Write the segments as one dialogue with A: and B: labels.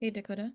A: Hey, Dakota.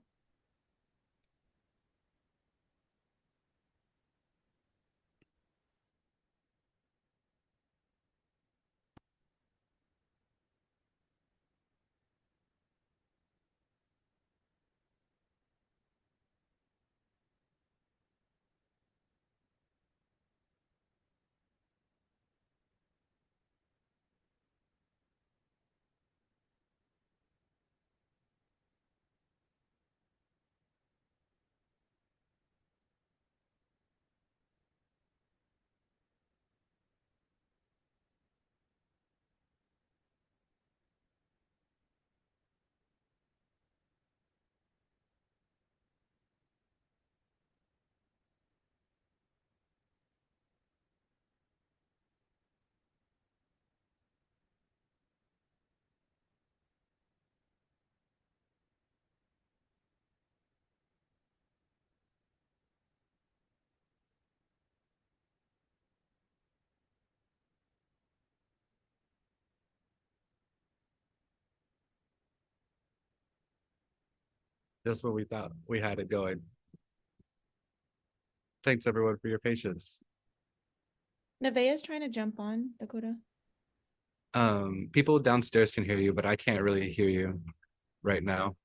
B: Just what we thought we had it going. Thanks everyone for your patience.
A: Nevaeh's trying to jump on, Dakota.
B: People downstairs can hear you, but I can't really hear you right now.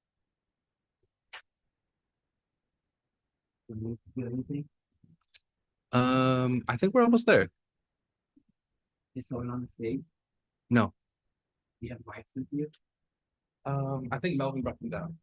B: I think we're almost there.
C: Is someone on the stage?
B: No.
C: Do you have mics with you?
B: I think Melvin brought them down.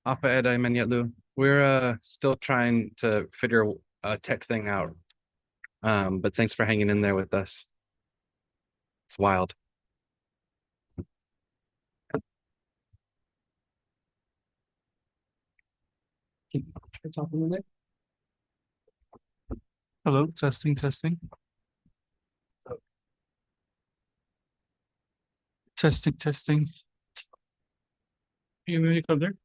B: Apa Eda Menyetlu. We're still trying to figure a tech thing out. But thanks for hanging in there with us. It's wild.
D: Hello, testing. Testing, testing. You ready to come there?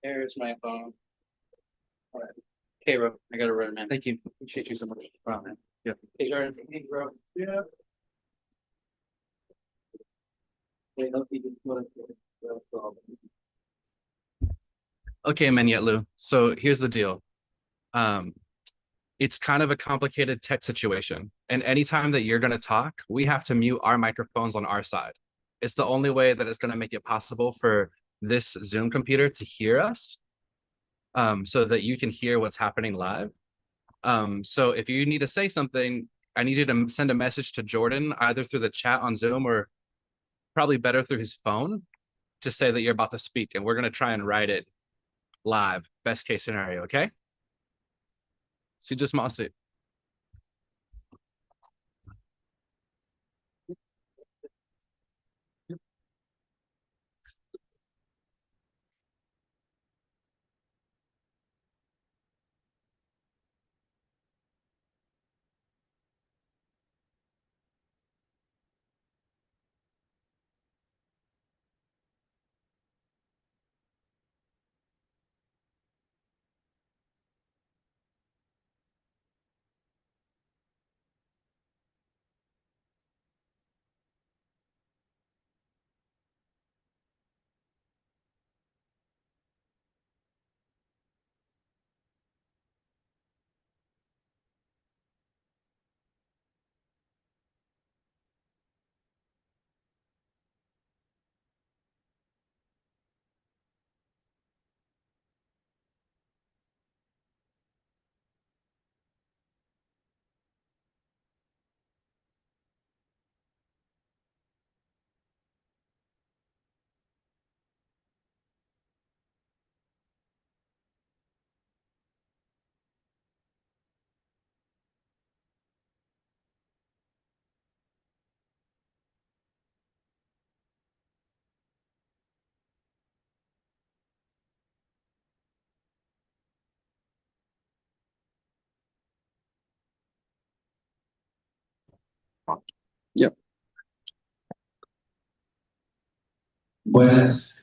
B: There's my phone. All right. Okay, bro. I gotta run, man. Thank you. Appreciate you so much. Wow, man. Yeah. Hey, Jordan. Thank you, bro. Yeah. Okay, Menyetlu. So here's the deal. It's kind of a complicated tech situation. And anytime that you're going to talk, we have to mute our microphones on our side. It's the only way that it's going to make it possible for this Zoom computer to hear us, so that you can hear what's happening live. So if you need to say something, I need you to send a message to Jordan, either through the chat on Zoom or probably better through his phone, to say that you're about to speak. And we're going to try and write it live, best case scenario, okay? So just it.
E: Yep.
F: Buenas.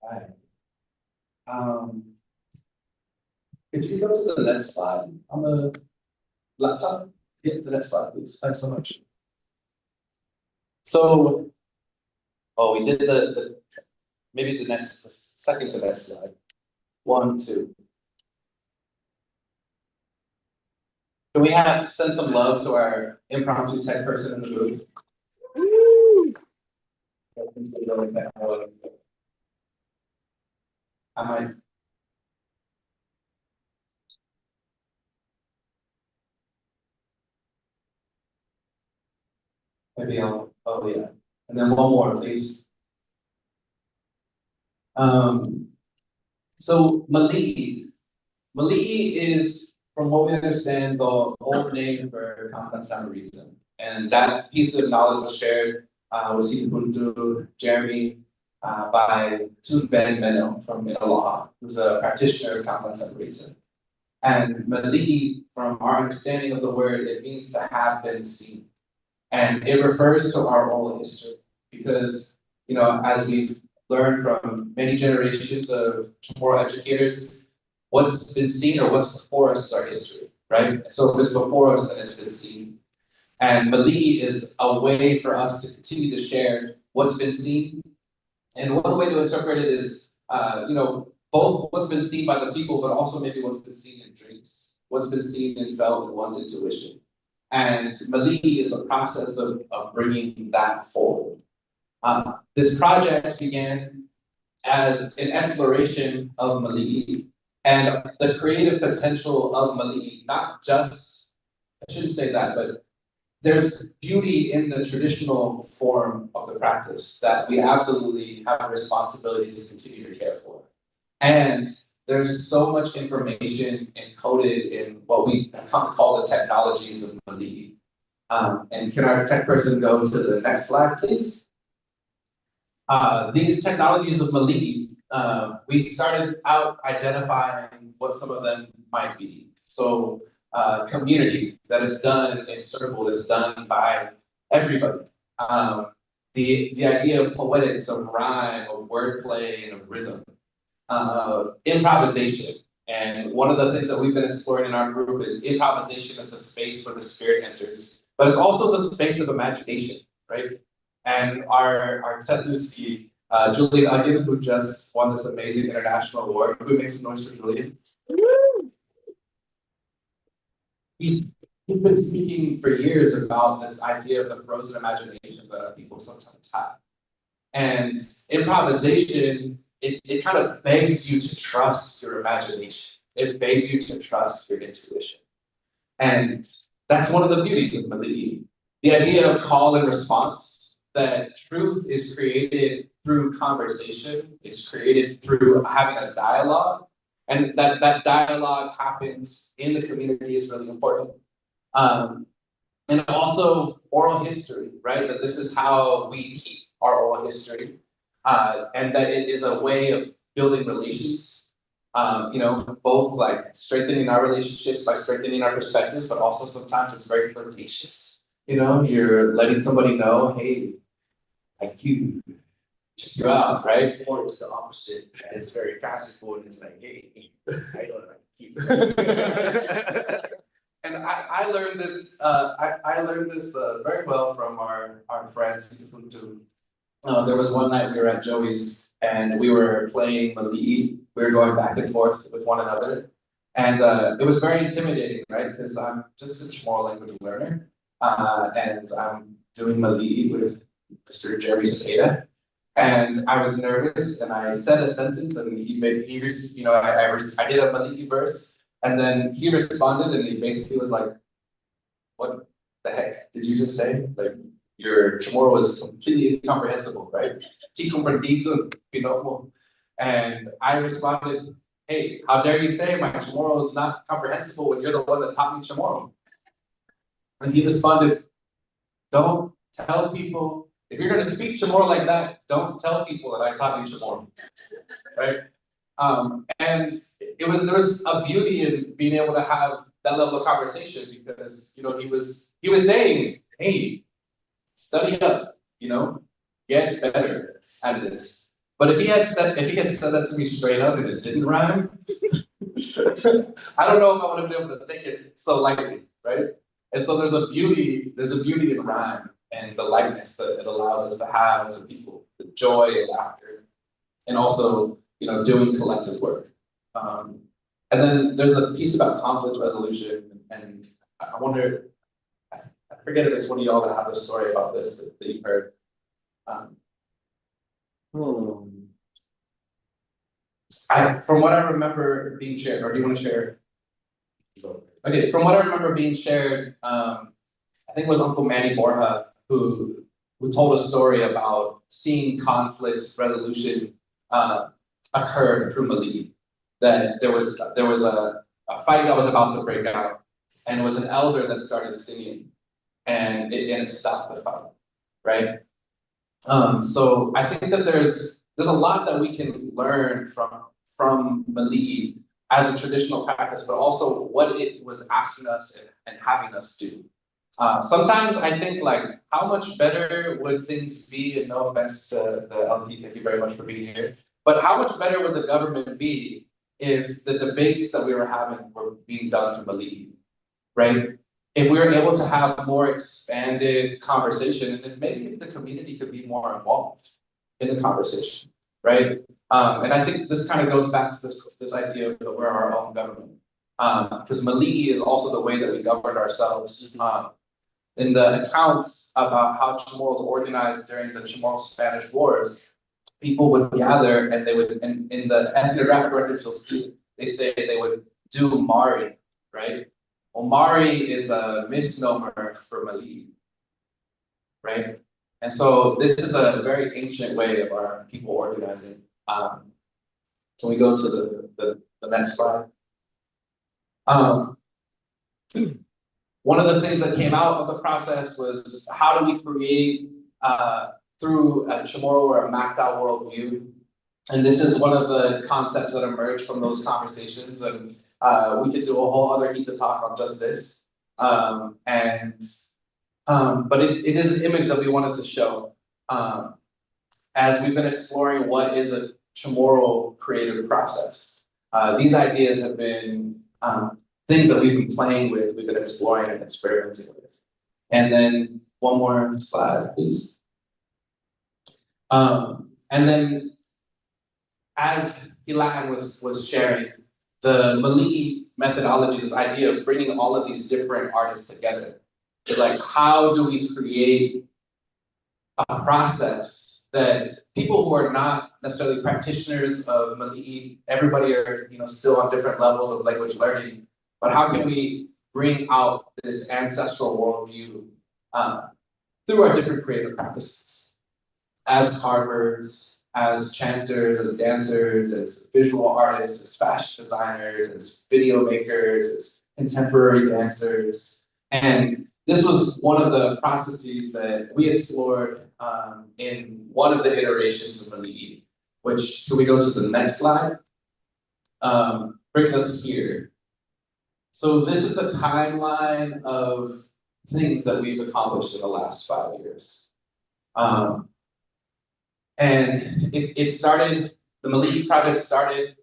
F: Right. Could you go to the next slide on the laptop? Get to the next slide, please. Thanks so much. So, we did the maybe the second to next slide. 1, 2. Can we send some love to our impromptu tech person in the booth? I might. Maybe oh yeah. And then one more, please. So Mali'i is, from what we understand, the old name for Kantan CHamurita. And that piece of knowledge was shared with Sikuntu, Jeremy, by dᶻidᶻəlalič from Aloha, who's a practitioner of Kantan CHamurita. And Mali'i, from our understanding of the word, it means to have been seen. And it refers to our oral history because, as we've learned from many generations of CHamoru educators, what's been seen or what's before us is our history, right? So if it's before us, then it's been seen. And Mali'i is a way for us to continue to share what's been seen. And one way to interpret it is, both what's been seen by the people, but also maybe what's been seen in dreams, what's been seen and felt in one's intuition. And Mali'i is the process of bringing that forward. This project began as an exploration of Mali'i and the creative potential of Mali'i, not just, I shouldn't say that, but there's beauty in the traditional form of the practice that we absolutely have a responsibility to continue to care for. And there's so much information encoded in what we call the technologies of Mali'i. And can our tech person go to the next slide, please? These technologies of Mali'i, we started out identifying what some of them might be. So community, that is done in circle, is done by everybody. The idea of poetics, of rhyme, of wordplay, and of rhythm. Improvisation. And one of the things that we've been exploring in our group is improvisation as the space where the spirit enters, but it's also the space of imagination, right? And our Tetusi, dᶻidᶻəlalič, who just won this amazing international award. Can we make some noise for Julian? He's been speaking for years about this idea of the frozen imagination that our people sometimes have. And improvisation, it kind of begs you to trust your imagination. It begs you to trust your intuition. And that's one of the beauties of Mali'i. The idea of call and response, that truth is created through conversation. It's created through having a dialogue. And that dialogue happens in the community is really important. And also oral history, right? That this is how we keep our oral history. And that it is a way of building relations, both like strengthening our relationships by strengthening our perspectives, but also sometimes it's very flirtatious. You're letting somebody know, hey, like you, check you out, right?
G: Or it's the opposite, it's very facile and it's like, hey, I don't like you.
F: And I learned this, I learned this very well from our friends. There was one night we were at Joey's and we were playing Mali'i. We were going back and forth with one another. And it was very intimidating, right? Because I'm just a Chamorro language learner. And I'm doing Mali'i with Mr. Jeremy Cicada. And I was nervous and I said a sentence and I did a Mali'i verse. And then he responded and he basically was like, what the heck did you just say? Like, your Chamorro was completely incomprehensible, right? And I responded, hey, how dare you say my Chamorro is not comprehensible when you're the one that taught me Chamorro? And he responded, don't tell people, if you're gonna speak Chamorro like that, don't tell people that I taught you Chamorro, right? And there was a beauty in being able to have that level of conversation because, he was saying, hey, study up, get better at this. But if he had said that to me straight up and it didn't rhyme, I don't know if I would have been able to take it so lightly, right? And so there's a beauty in rhyme and the lightness that it allows us to have as a people, the joy and laughter, and also, doing collective work. And then there's a piece about conflict resolution, and I wonder, I forget if it's one of y'all that have a story about this that you've heard. From what I remember being shared, or do you want to share? Okay, from what I remember being shared, I think it was Uncle Manny Borja who told a story about seeing conflict resolution occur through Mali'i. That there was a fight that was about to break out, and it was an elder that started singing, and it stopped the fight, right? So I think that there's a lot that we can learn from Mali'i as a traditional practice, but also what it was asking us and having us do. Sometimes I think like, how much better would things be, and no offense to the LT, thank you very much for being here, but how much better would the government be if the debates that we were having were being done through Mali'i, right? If we were able to have more expanded conversation, and maybe if the community could be more involved in the conversation, right? And I think this kind of goes back to this idea that we're our own government. Because Mali'i is also the way that we governed ourselves. In the accounts about how Chamorros organized during the Chamorro-Spanish Wars, people would gather and they would, in the ethnographic records you'll see, they say they would do Mari, right? Well, Mari is a misnomer for Mali'i, right? And so this is a very ancient way of our people organizing. Can we go to the next slide? One of the things that came out of the process was how do we create through a Chamorro or a mapped out worldview. And this is one of the concepts that emerged from those conversations. And we could do a whole other heat to talk on just this. But it is an image that we wanted to show. As we've been exploring what is a Chamorro creative process. These ideas have been things that we've been playing with, we've been exploring and experimenting with. And then one more slide, please. And then as Hilatan was sharing, the Mali'i methodology, this idea of bringing all of these different artists together, is like, how do we create a process that people who are not necessarily practitioners of Mali'i, everybody are still on different levels of language learning, but how can we bring out this ancestral worldview through our different creative practices? As carvers, as chanters, as dancers, as visual artists, as fashion designers, as video makers, as contemporary dancers. And this was one of the processes that we explored in one of the iterations of Mali'i, which, can we go to the next slide? Brings us here. So this is the timeline of things that we've accomplished in the last 5 years. And it started, the Mali'i project started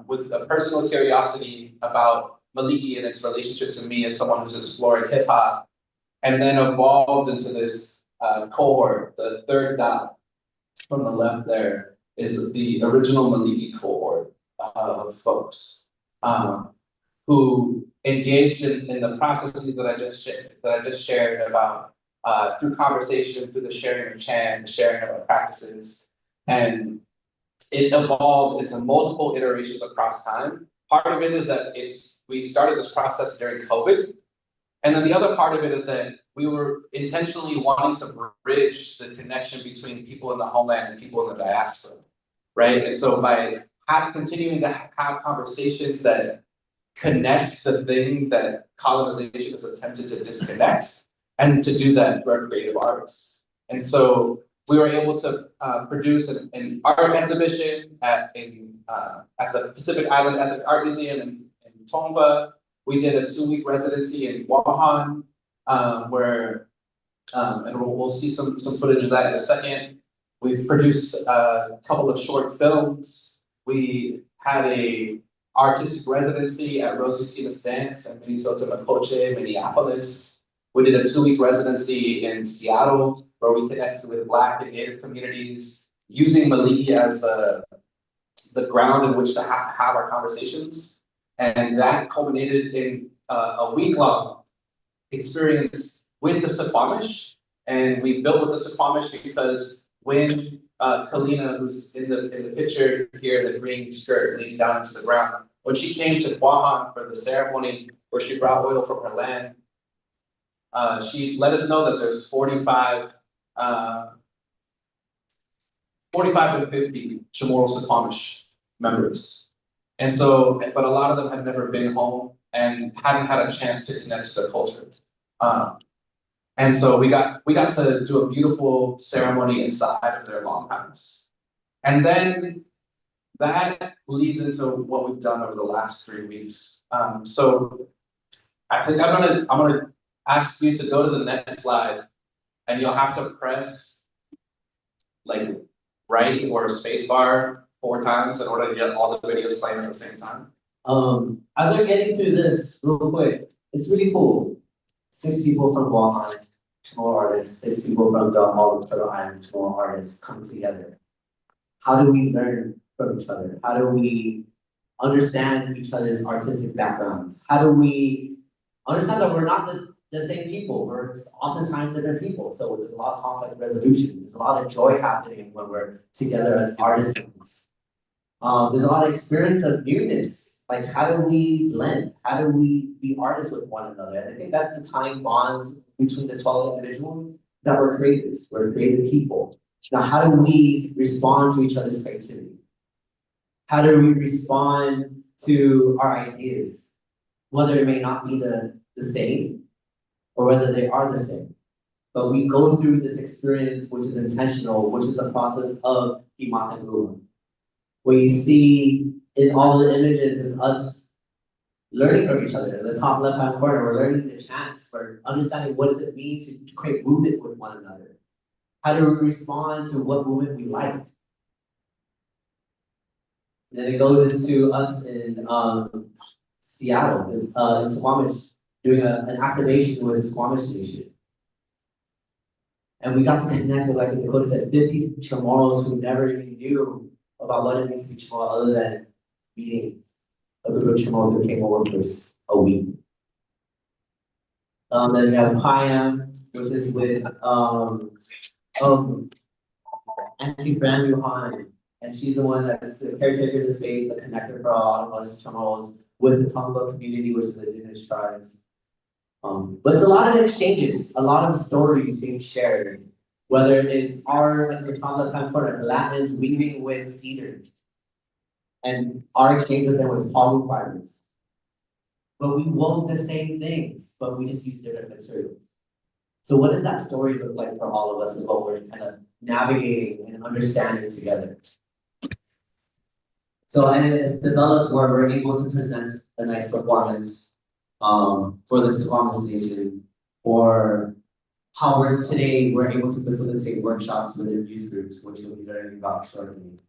F: with a personal curiosity about Mali'i and its relationship to me as someone who's exploring hip hop, and then evolved into this cohort. The third dot from the left there is the original Mali'i cohort of folks who engaged in the processes that I just shared about through conversation, through the sharing of chant, the sharing of our practices, and it evolved into multiple iterations across time. Part of it is that we started this process during COVID, and then the other part of it is that we were intentionally wanting to bridge the connection between people in the homeland and people in the diaspora, right? And so by continuing to have conversations that connect the thing that colonization has attempted to disconnect, and to do that through our creative arts. And so we were able to produce an art exhibition at the Pacific Island Art Museum in Tonga. We did a 2-week residency in Wabanaki, where and we'll see some footage of that in a second. We've produced a couple of short films. We had a artistic residency at Rosie Sina's Dance in Minnesota, Makoche, Minneapolis. We did a 2-week residency in Seattle, where we connected with Black and Native communities, using Mali'i as the ground in which to have our conversations. And that culminated in a week-long experience with the Suquamish. And we built with the Suquamish because when Kalina, who's in the picture here, the green skirt leaning down into the ground, when she came to Guahan for the ceremony where she brought oil from her land, she let us know that there's 45 to 50 CHamoru Suquamish members. And so, but a lot of them had never been home and hadn't had a chance to connect to their culture. And so we got to do a beautiful ceremony inside of their longhouse. And then that leads into what we've done over the last 3 weeks. So I think I'm gonna ask you to go to the next slide, and you'll have to press like right or spacebar 4 times in order to get all the videos playing at the same time.
C: As I'm getting through this real quick, it's really cool. 6 people from Guahan, CHamoru artists, 6 people from the all of Turtle Island, CHamoru artists come together. How do we learn from each other? How do we understand each other's artistic backgrounds? How do we understand that we're not the same people? We're oftentimes different people. So there's a lot of conflict resolution. There's a lot of joy happening when we're together as artisans. There's a lot of experience of newness. Like, how do we blend? How do we be artists with one another? And I think that's the time bonds between the 12 individuals, that we're creators. We're creative people. Now, how do we respond to each other's creativity? How do we respond to our ideas? Whether it may not be the same, or whether they are the same. But we go through this experience, which is intentional, which is the process of Matan Guma. What you see in all the images is us learning from each other. In the top left-hand corner, we're learning the chants, we're understanding what does it mean to create movement with one another. How do we respond to what movement we like? And then it goes into us in Seattle, in Squamish, doing an activation with the Squamish Nation. And we got to connect with, like Dakota said, 50 CHamoros who never even knew about what it means to be Chamorro other than meeting a group of CHamoros who came over for a week. Then we have Payam, which is with Auntie Fran Yuhan, and she's the one that's the caretaker of the space, a connector for a lot of us CHamoros with the Tonga community, which is the indigenous tribes. But it's a lot of exchanges, a lot of stories being shared, whether it's our, like the top left-hand corner, Latins weaving with cedar, and our exchange with them was palm fibers. But we wove the same things, but we just used different materials. So what does that story look like for all of us and what we're kind of navigating and understanding together? So and it's developed where we're able to present a nice performance for the Squamish Nation, for how we're able to facilitate workshops within youth groups, which you'll be learning about shortly.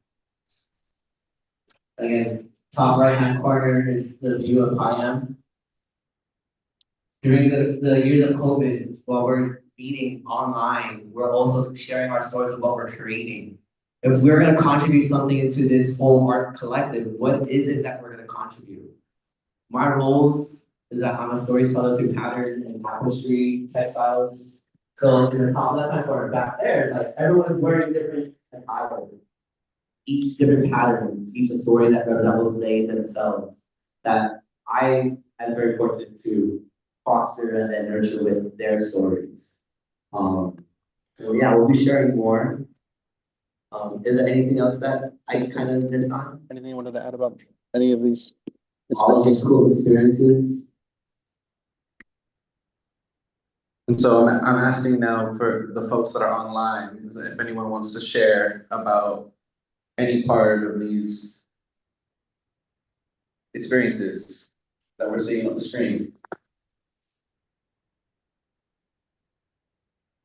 C: Again, top right-hand corner is the view of CHAM. During the years of COVID, while we're meeting online, we're also sharing our stories of what we're creating. If we're going to contribute something into this whole art collective, what is it that we're going to contribute? My roles is that I'm a storyteller through pattern and tapestry textiles. So in the top left-hand corner back there, like everyone is wearing different attire. Each different patterns, each a story that resembles they themselves, that I am very fortunate to foster and then nurture with their stories. So yeah, we'll be sharing more. Is there anything else that I kind of missed on?
E: Anything you wanted to add about any of these?
C: All of these cool experiences.
F: And so I'm asking now for the folks that are online, if anyone wants to share about any part of these experiences that we're seeing on the screen.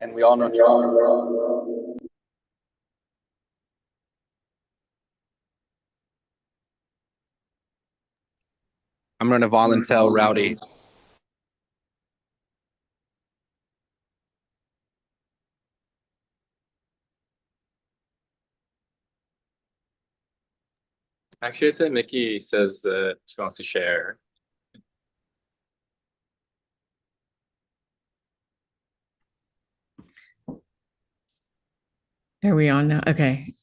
F: And we all know
B: I'm going to volunteer Rowdy. Actually, I said Mickey says that she wants to share.
H: Are we on now? Okay.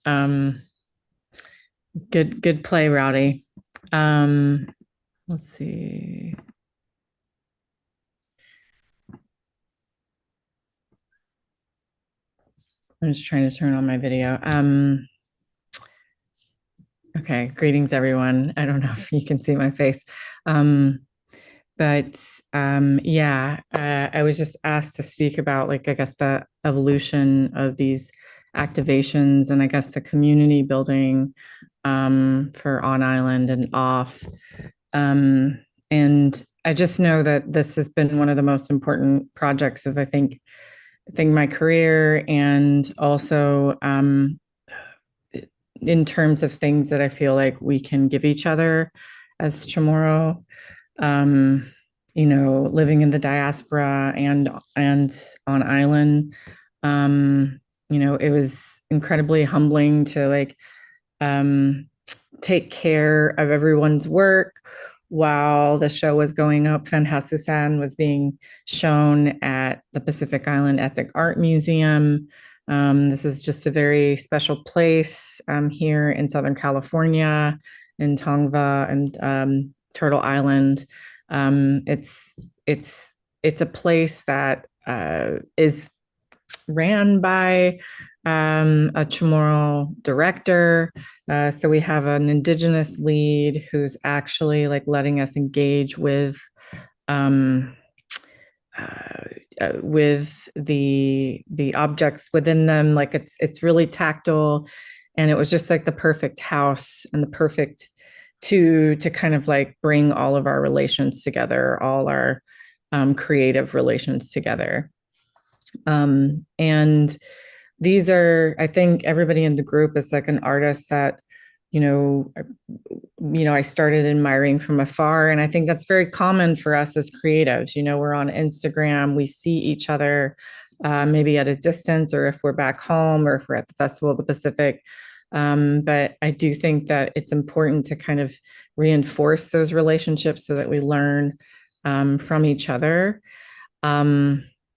H: Good play, Rowdy. Let's see. I'm just trying to turn on my video. Okay, greetings everyone. I don't know if you can see my face. Yeah, I was just asked to speak about, like, I guess the evolution of these activations and I guess the community building for on island and off. And I just know that this has been one of the most important projects of, I think my career, and also in terms of things that I feel like we can give each other as CHamoru. You know, living in the diaspora and on island, you know, it was incredibly humbling to like take care of everyone's work while the show was going up. Fanhasusan was being shown at the Pacific Island Ethnic Art Museum. This is just a very special place here in Southern California, in Tongva and Turtle Island. It's a place that is ran by a CHamoru director. So we have an indigenous lead who's actually like letting us engage with the objects within them. Like it's really tactile, and it was just like the perfect house and the perfect to kind of like bring all of our relations together, all our creative relations together. And these are, I think everybody in the group is like an artist that, you know, I started admiring from afar. And I think that's very common for us as creatives. You know, we're on Instagram, we see each other maybe at a distance, or if we're back home, or if we're at the Festival of the Pacific. But I do think that it's important to kind of reinforce those relationships so that we learn from each other.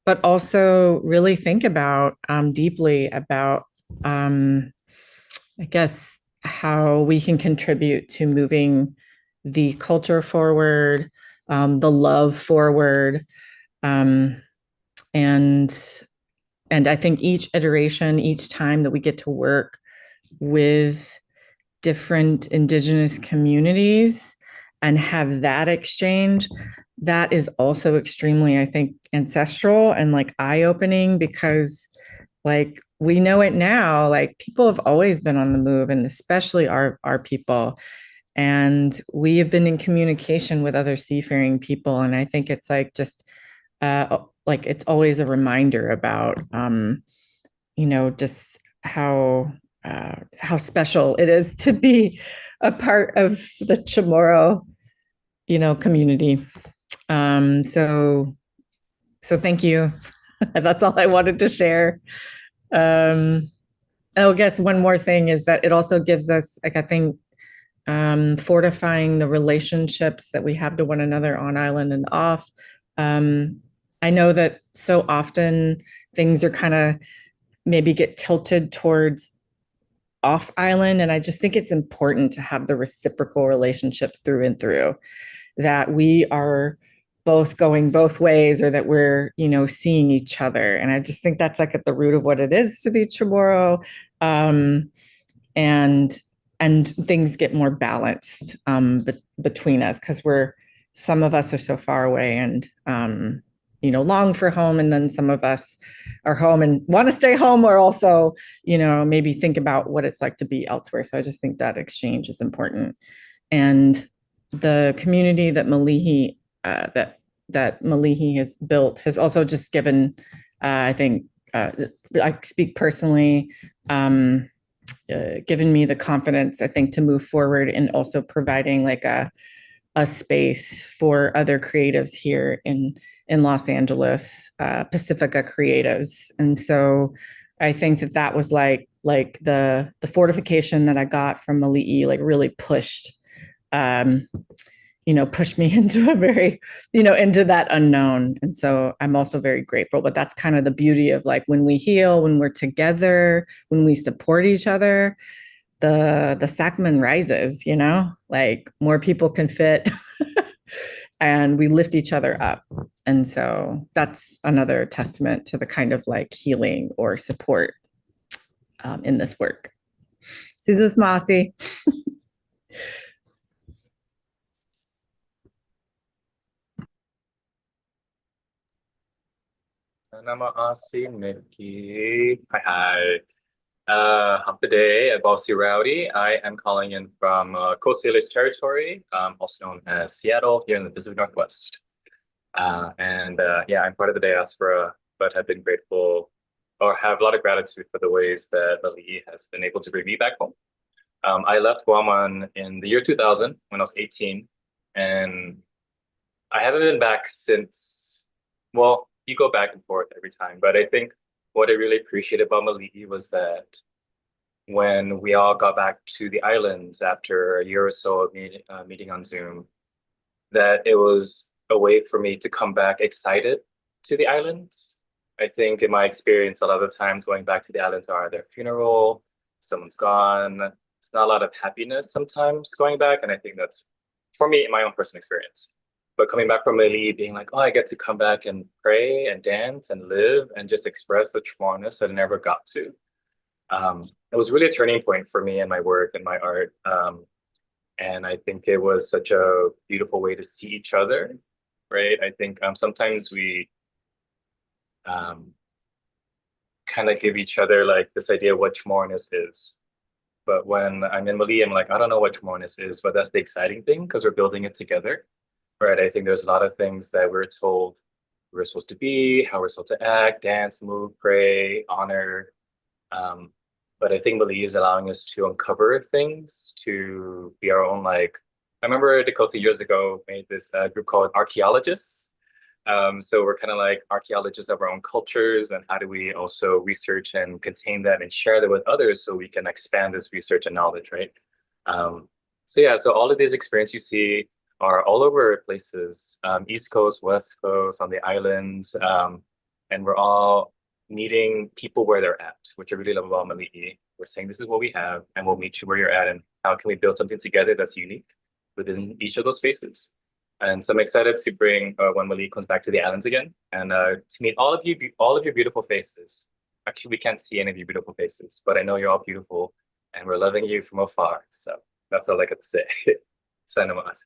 H: But also really think about deeply about, I guess, how we can contribute to moving the culture forward, the love forward. And I think each iteration, each time that we get to work with different indigenous communities and have that exchange, that is also extremely, I think, ancestral and like eye-opening, because like we know it now, like people have always been on the move, and especially our people. And we have been in communication with other seafaring people. And I think it's like just like it's always a reminder about you know, just how special it is to be a part of the Chamorro, you know, community. So thank you. That's all I wanted to share. I guess one more thing is that it also gives us, like, I think, fortifying the relationships that we have to one another on island and off. I know that so often things are kind of maybe get tilted towards off island. And I just think it's important to have the reciprocal relationship through and through, that we are both going both ways, or that we're, you know, seeing each other. And I just think that's like at the root of what it is to be Chamorro. And things get more balanced between us, because some of us are so far away and you know, long for home, and then some of us are home and want to stay home, or also, you know, maybe think about what it's like to be elsewhere. So I just think that exchange is important. And the community that Malihi that Malihi has built has also just given, I think, I speak personally, given me the confidence, I think, to move forward, and also providing like a space for other creatives here in Los Angeles, Pacifica creatives. And so I think that was like the fortification that I got from Mali'i, like really pushed me into a very, you know, into that unknown. And so I'm also very grateful. But that's kind of the beauty of, like, when we heal, when we're together, when we support each other, the sacrament rises, you know, like more people can fit and we lift each other up. And so that's another testament to the kind of like healing or support in this work. Sizus Masi.
I: Nama Asi Mickey. Hi. Hump day, Bossy Rowdy. I am calling in from Coast Salish territory, also known as Seattle, here in the Pacific Northwest. Yeah, I'm part of the diaspora, but have been grateful, or have a lot of gratitude for the ways that Mali'i has been able to bring me back home. I left Guam in the year 2000 when I was 18, and I haven't been back since. Well, you go back and forth every time, but I think what I really appreciated about Mali'i was that when we all got back to the islands after a year or so of meeting on Zoom, that it was a way for me to come back excited to the islands. I think in my experience, a lot of the times going back to the islands are their funeral, someone's gone. It's not a lot of happiness sometimes going back. And I think that's, for me, in my own personal experience. But coming back from Mali'i, being like, oh, I get to come back and pray and dance and live and just express the Chamorroness that I never got to. It was really a turning point for me in my work and my art. And I think it was such a beautiful way to see each other, right? I think sometimes we kind of give each other like this idea of what Chamorroness is. But when I'm in Mali'i, I'm like, I don't know what Chamorroness is, but that's the exciting thing, because we're building it together. Right, I think there's a lot of things that we're told we're supposed to be, how we're supposed to act, dance, move, pray, honor. But I think Mali'i is allowing us to uncover things, to be our own, like, I remember Dakota years ago made this group called Archaeologists. So we're kind of like archaeologists of our own cultures, and how do we also research and contain that and share that with others so we can expand this research and knowledge, right? So yeah, so all of these experiences you see are all over places, East Coast, West Coast, on the islands, and we're all meeting people where they're at, which I really love about Mali'i. We're saying this is what we have, and we'll meet you where you're at, and how can we build something together that's unique within each of those spaces. And so I'm excited to bring when Mali'i comes back to the islands again, and to meet all of your beautiful faces. Actually, we can't see any of your beautiful faces, but I know you're all beautiful, and we're loving you from afar. So that's all I got to say. Sana mas.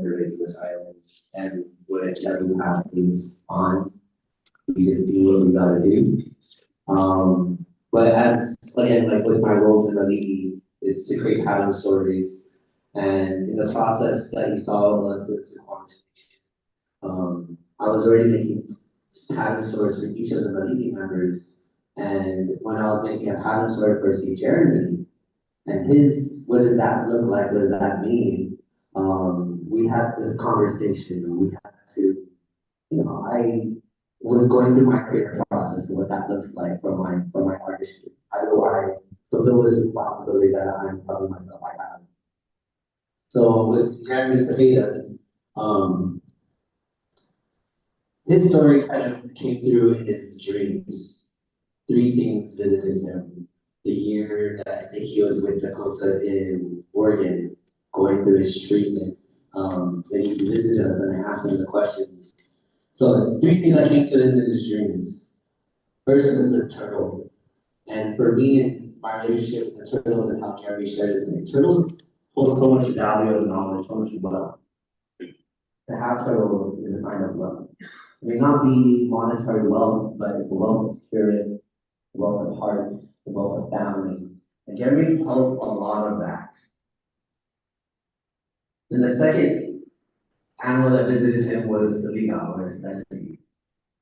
C: and raised this island. And whichever path is on, we just do what we gotta do. But as, again, like with my roles in the league, is to create pattern stories. And in the process that you saw was the quantification. I was already making pattern stories for each of the Maliki members. And when I was making a pattern story for St. Jeremy, and his, what does that look like? What does that mean? We had this conversation. We had to, you know, I was going through my creative process and what that looks like for my artistry. How do I fulfill this responsibility that I'm telling myself I have? So with Jeremy's data, his story kind of came through in his dreams. 3 things visited him. The year that he was with Dakota in Oregon, going through his treatment. Then he visited us and I asked him the questions. So 3 things that came to him in his dreams. First was the turtle. And for me and my relationship with the turtles and how Jeremy shared it with me, turtles hold so much value and knowledge, so much wealth. To have turtle is a sign of wealth. It may not be monetary wealth, but it's the wealth of spirit, the wealth of hearts, the wealth of family. And Jeremy held a lot of that. Then the second animal that visited him was a saliga or a centipede,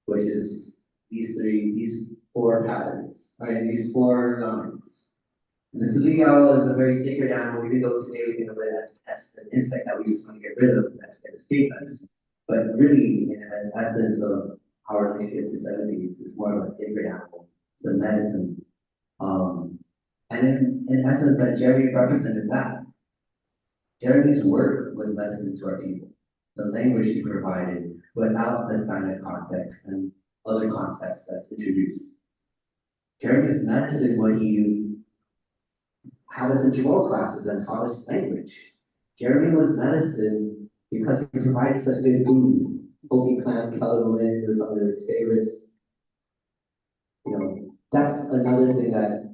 C: which is these 4 patterns, right? These 4 lines. The saliga is a very sacred animal, even though today we think of it as an insect that we just want to get rid of, that's going to escape us. But really, in the essence of our relationship to centipedes, it's more of a sacred animal. It's a medicine. And in essence, that Jeremy represented that. Jeremy's work was medicine to our people. The language he provided without the silent context and other contexts that's introduced. Jeremy's medicine when he had us in CHamoru classes and taught us language. Jeremy was medicine because he provided such good food. Hopi clam, colourwind was some of his favorites. You know, that's another thing that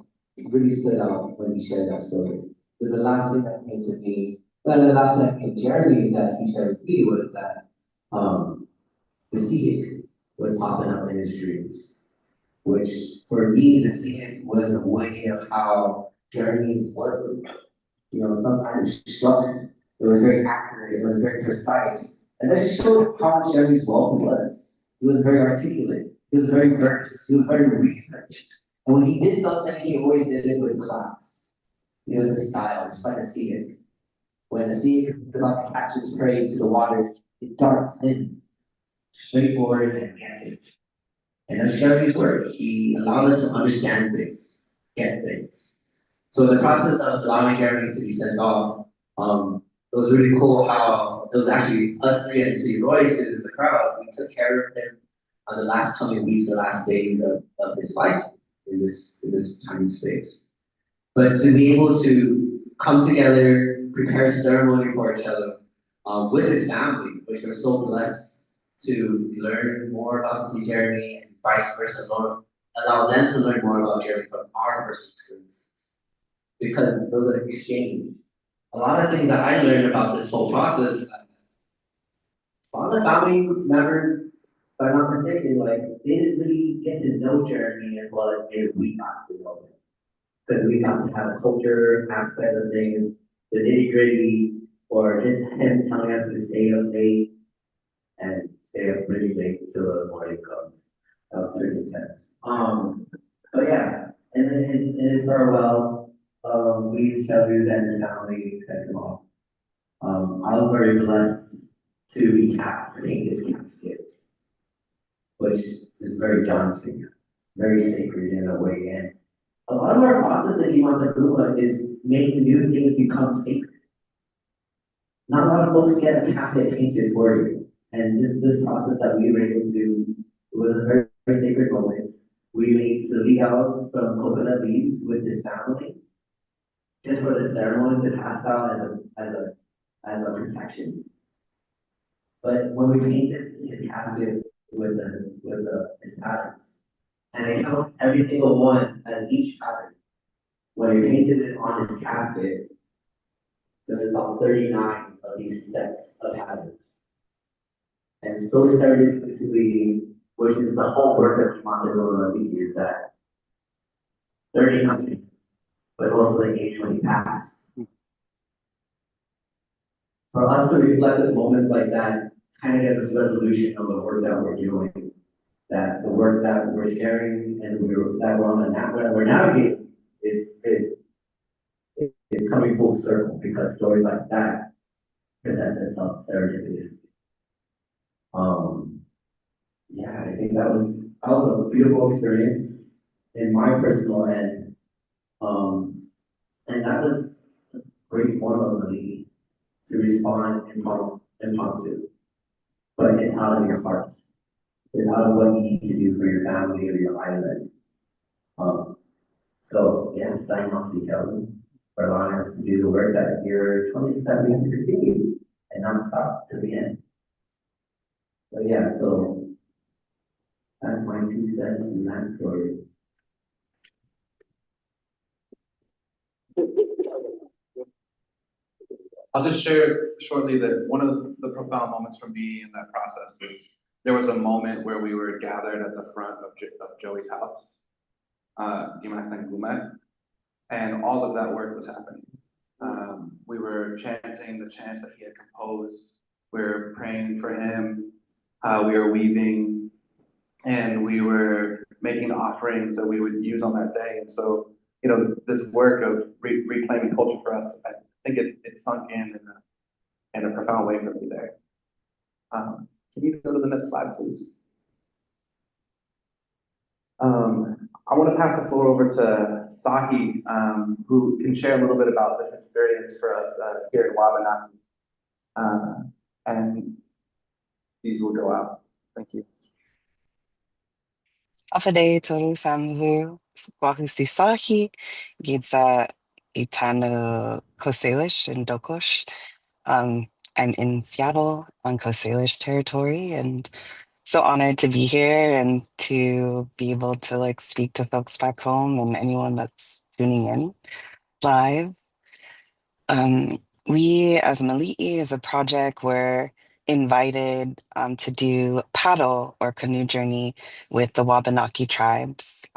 C: really stood out when he shared that story. Then the last thing that came to me, the last thing that came to Jeremy that he shared with me was that the sea was popping up in his dreams. Which for me, the sea was a way of how Jeremy's work was. You know, sometimes struck, it was very accurate, it was very precise. And that just showed how Jeremy's wealth was. He was very articulate, he was very versed, he was very researched. And when he did something, he always did it with class. You know, the style, just like a sea. When a sea is about to catch its prey to the water, it darts in, straightforward and gets it. And that's Jeremy's work. He allowed us to understand things, get things. So the process of allowing Jeremy to be sent off, it was really cool how it was actually us 3 and C. Royce in the crowd. We took care of him on the last coming weeks, the last days of his life in this time space. But to be able to come together, prepare ceremony for each other with his family, which we're so blessed to learn more about C. Jeremy and vice versa, allow them to learn more about Jeremy from our personal experiences. Because those are exchange. A lot of things that I learned about this whole process, a lot of family members, if I'm not mistaken, like they didn't really get to know Jeremy as well as we got to know him. Because we got to have a culture aspect of things, the nitty-gritty, or just him telling us to stay up late and stay up really late until the morning comes. That was pretty intense. But yeah, and then in his farewell, we shall do that his family sent him off. I was very blessed to be tasked to paint his casket, which is very daunting, very sacred in a way. And a lot of our process at Guma is making new things become sacred. Not a lot of folks get a casket painted for you. And this process that we were able to do was a very, very sacred moment. We made saligas from coconut leaves with his family, just for the ceremonies to pass out as a protection. But when we painted his casket with his patterns, and I count every single one as each pattern. When we painted it on his casket, there's about 39 of these sets of habits. And so serendipitously, which is the whole work of momentarily, is that 39 was also the age when he passed. For us to reflect on moments like that kind of gives us resolution of the work that we're doing, that the work that we're sharing and that we're on we're navigating is coming full circle because stories like that presents itself serendipitously. Yeah, I think that was a beautiful experience in my personal end. And that was a great form of me to respond impromptu. But it's out of your heart. It's out of what you need to do for your family or your island. So yeah, sign off to Kelly for allowing us to do the work that you're 27 to continue and not stop to the end. But yeah, so that's my 2 cents in that story.
F: I'll just share shortly that one of the profound moments for me in that process was there was a moment where we were gathered at the front of Joey's house, Matan Guma, and all of that work was happening. We were chanting the chants that he had composed. We were praying for him. We were weaving, and we were making offerings that we would use on that day. And so, you know, this work of reclaiming culture for us, I think it sunk in a profound way for me there. Can you go to the next slide, please? I want to pass the floor over to Sahi, who can share a little bit about this experience for us here in Wabanaki. And these will go out. Thank you.
J: Afade toru samlu wahusi Sahi, gidza itano Coast Salish and Dokosh. I'm in Seattle on Coast Salish territory and so honored to be here and to be able to like speak to folks back home and anyone that's tuning in live. We as Mali'i is a project we're invited to do paddle or canoe journey with the Wabanaki tribes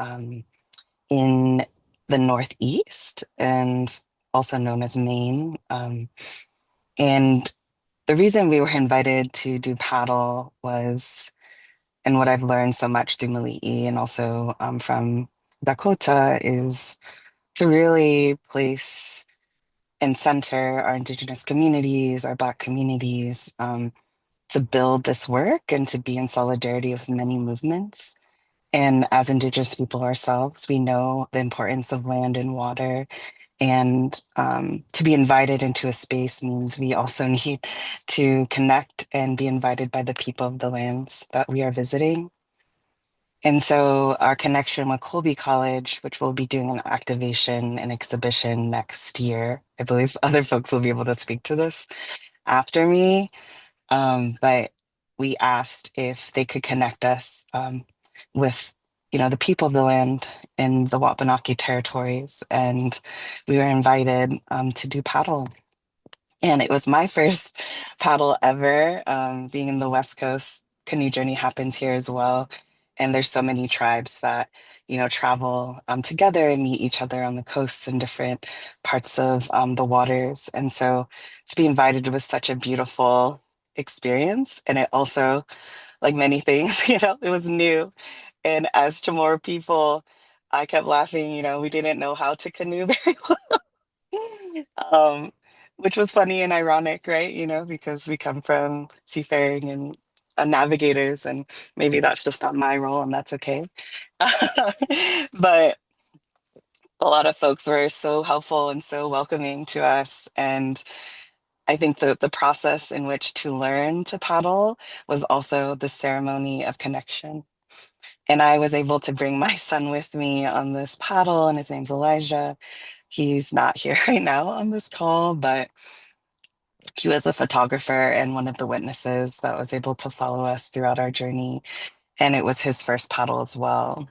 J: in the Northeast and also known as Maine. And the reason we were invited to do paddle was, and what I've learned so much through Mali'i and also from Dakota, is to really place and center our Indigenous communities, our Black communities, to build this work and to be in solidarity with many movements. And as Indigenous people ourselves, we know the importance of land and water. And to be invited into a space means we also need to connect and be invited by the people of the lands that we are visiting. And so our connection with Colby College, which will be doing an activation and exhibition next year, I believe other folks will be able to speak to this after me, but we asked if they could connect us with the people of the land in the Wabanaki territories, and we were invited to do paddle. And it was my first paddle ever. Being in the West Coast, canoe journey happens here as well. And there's so many tribes that, travel together and meet each other on the coasts in different parts of the waters. And so to be invited was such a beautiful experience. And it also, like many things, it was new. And as CHamoru people, I kept laughing, we didn't know how to canoe very well. Which was funny and ironic, right? Because we come from seafaring and navigators, and maybe that's just not my role, and that's okay. But a lot of folks were so helpful and so welcoming to us. And I think the process in which to learn to paddle was also the ceremony of connection. And I was able to bring my son with me on this paddle, and his name's Elijah. He's not here right now on this call, but he was a photographer and one of the witnesses that was able to follow us throughout our journey. And it was his first paddle as well.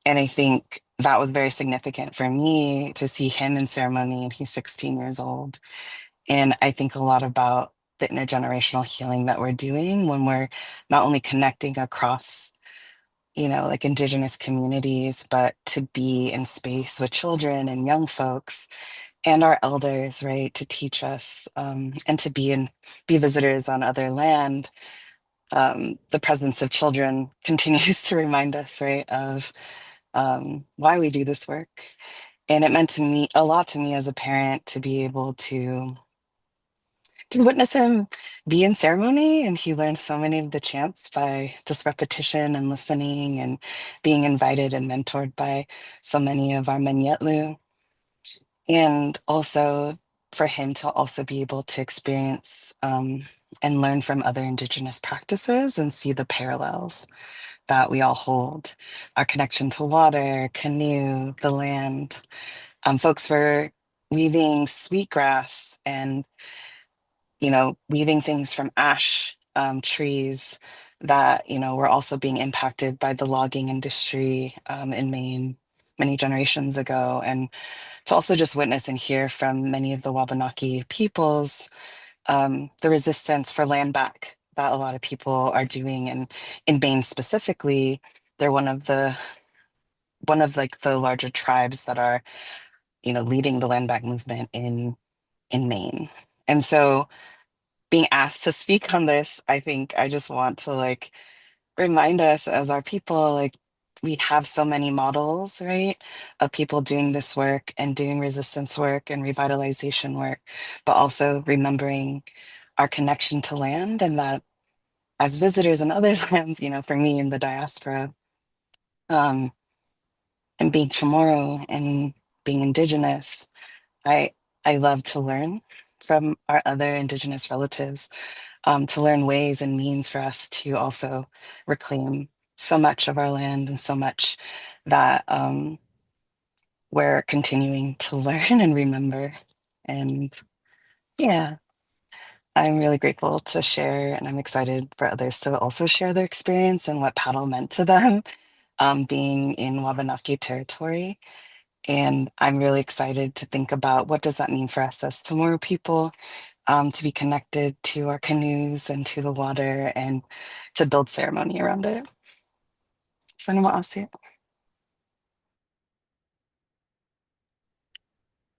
J: And I think that was very significant for me to see him in ceremony, and he's 16 years old. And I think a lot about the intergenerational healing that we're doing when we're not only connecting across, you know, like Indigenous communities, but to be in space with children and young folks and our elders, right, to teach us and to be visitors on other land. The presence of children continues to remind us, right, of why we do this work. And it meant to me a lot to me as a parent to be able to just witness him be in ceremony. And he learned so many of the chants by just repetition and listening and being invited and mentored by so many of our Menyetlu. And also for him to also be able to experience and learn from other Indigenous practices and see the parallels that we all hold. Our connection to water, canoe, the land. Folks were weaving sweetgrass and, you know, weaving things from ash trees that, you know, were also being impacted by the logging industry in Maine many generations ago. And to also just witness and hear from many of the Wabanaki peoples the resistance for land back that a lot of people are doing. And in Maine specifically, they're one of like the larger tribes that are, you know, leading the land back movement in Maine. And so being asked to speak on this, I think I just want to like remind us as our people, like we have so many models, right, of people doing this work and doing resistance work and revitalization work, but also remembering our connection to land and that as visitors in others' lands, you know, for me in the diaspora, and being CHamoru and being Indigenous, I love to learn from our other Indigenous relatives, to learn ways and means for us to also reclaim so much of our land and so much that we're continuing to learn and remember. And yeah, I'm really grateful to share, and I'm excited for others to also share their experience and what paddle meant to them, being in Wabanaki territory. And I'm really excited to think about what does that mean for us as CHamoru people, to be connected to our canoes and to the water and to build ceremony around it. So namaste.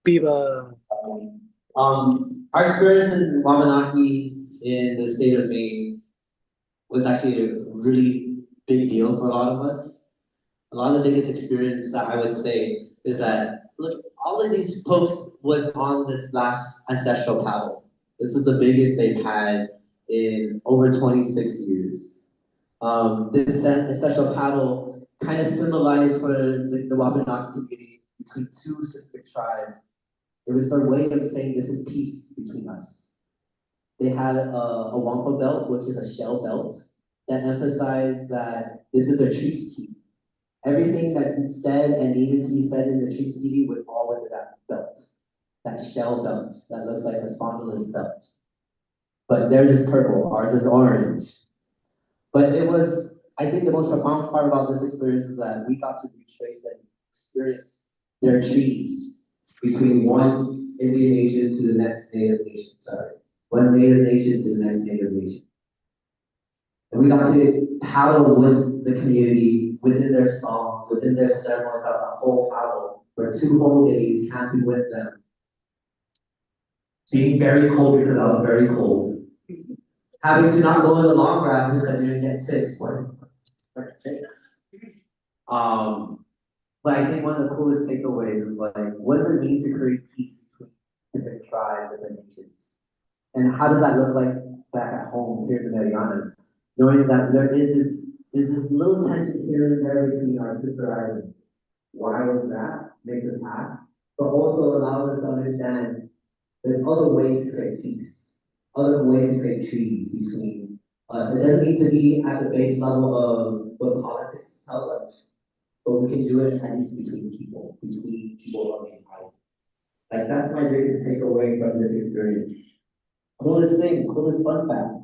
E: Biba.
C: Our experience in Wabanaki in the state of Maine was actually a really big deal for a lot of us. A lot of the biggest experience that I would say is that, look, all of these folks was on this last ancestral paddle. This is the biggest they've had in over 26 years. This ancestral paddle kind of symbolized for the Wabanaki community between two specific tribes. It was their way of saying this is peace between us. They had a wampum belt, which is a shell belt, that emphasized that this is their treaty keep. Everything that's said and needed to be said in the treaty was all within that belt, that shell belt that looks like a spondylus belt. But theirs is purple, ours is orange. But it was, I think the most profound part about this experience is that we got to retrace and experience their treaty between one Indian nation to the next Native nation, one Native nation to the next Native nation. And we got to paddle with the community, within their songs, within their ceremony, about the whole paddle, for 2 whole days, camping with them. Being very cold because I was very cold. Having to not go in the long grass because you're gonna get sick. But I think one of the coolest takeaways is like, what does it mean to create peace between different tribes, different nations? And how does that look like back at home here in the Marianas? Knowing that there is this little tension here and there between our sister islands. Why was that? Makes us ask, but also allows us to understand there's other ways to create peace, other ways to create treaties between us. It doesn't need to be at the base level of what politics tells us, but we can do it at least between people of the island. Like that's my biggest takeaway from this experience. Coolest fun fact.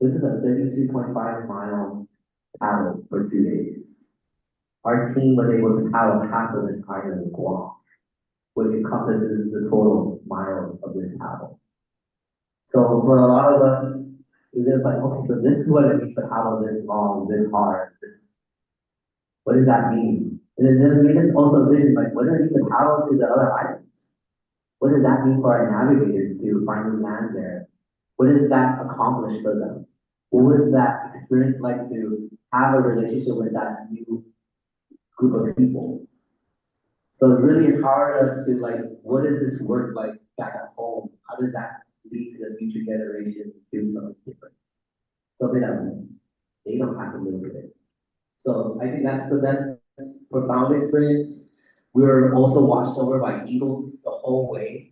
C: This is a 32.5-mile paddle for 2 days. Our team was able to paddle half of this island of Guam. which encompasses the total miles of this paddle. So for a lot of us, it was like, okay, so this is what it means to paddle this long, this hard. What does that mean? And then it made us also vision, like, what does it mean to paddle to the other islands? What does that mean for our navigators to finally land there? What does that accomplish for them? What was that experience like to have a relationship with that new group of people? So it really empowered us to like, what does this work like back at home? How does that lead to the future generations doing something different? Something that they don't have to live with it. So I think that's the best profound experience. We were also watched over by eagles the whole way.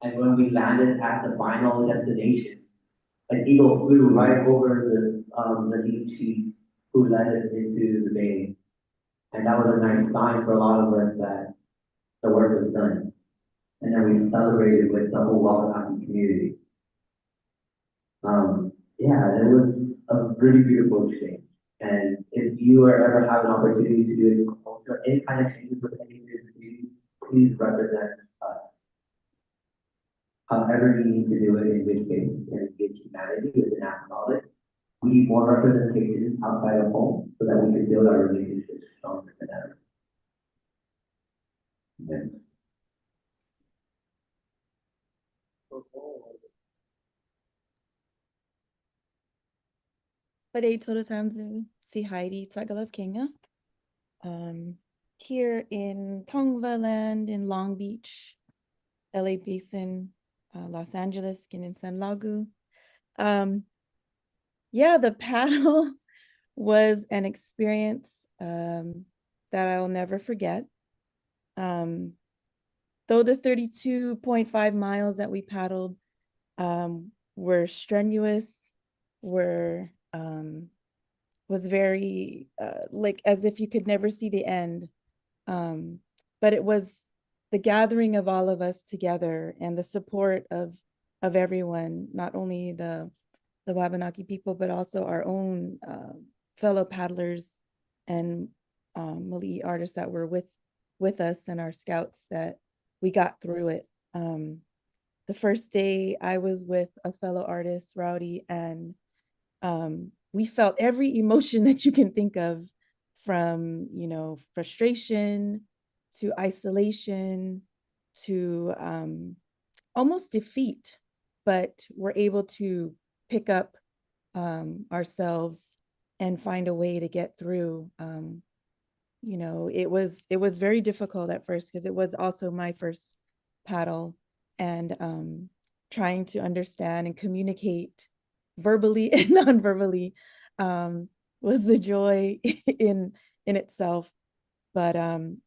C: And when we landed at the final destination, an eagle flew right over the lead chief who led us into the Maine. And that was a nice sign for a lot of us that the work was done. And then we celebrated with the whole Wabanaki community. Yeah, it was a really beautiful exchange. And if you ever have an opportunity to do any kind of changes with any of your community, please represent us. However you need to do it in good faith and engage humanity with an act of knowledge. We need more representation outside of home so that we can build our relationships stronger than ever. Amen.
A: Pwede Todosanzu si Heidi Tagalog Kenya. Here in Tongva land in Long Beach, LA Basin, Los Angeles, San Lagu. Yeah, the paddle was an experience that I will never forget. Though the 32.5 miles that we paddled were strenuous, was very like as if you could never see the end. But it was the gathering of all of us together and the support of everyone, not only the Wabanaki people, but also our own fellow paddlers and Mali'i artists that were with us and our scouts, that we got through it. The first day I was with a fellow artist, Rowdy, and we felt every emotion that you can think of, from, you know, frustration to isolation to almost defeat, but we're able to pick up ourselves and find a way to get through. You know, it was very difficult at first because it was also my first paddle, and trying to understand and communicate verbally and non-verbally was the joy in itself. But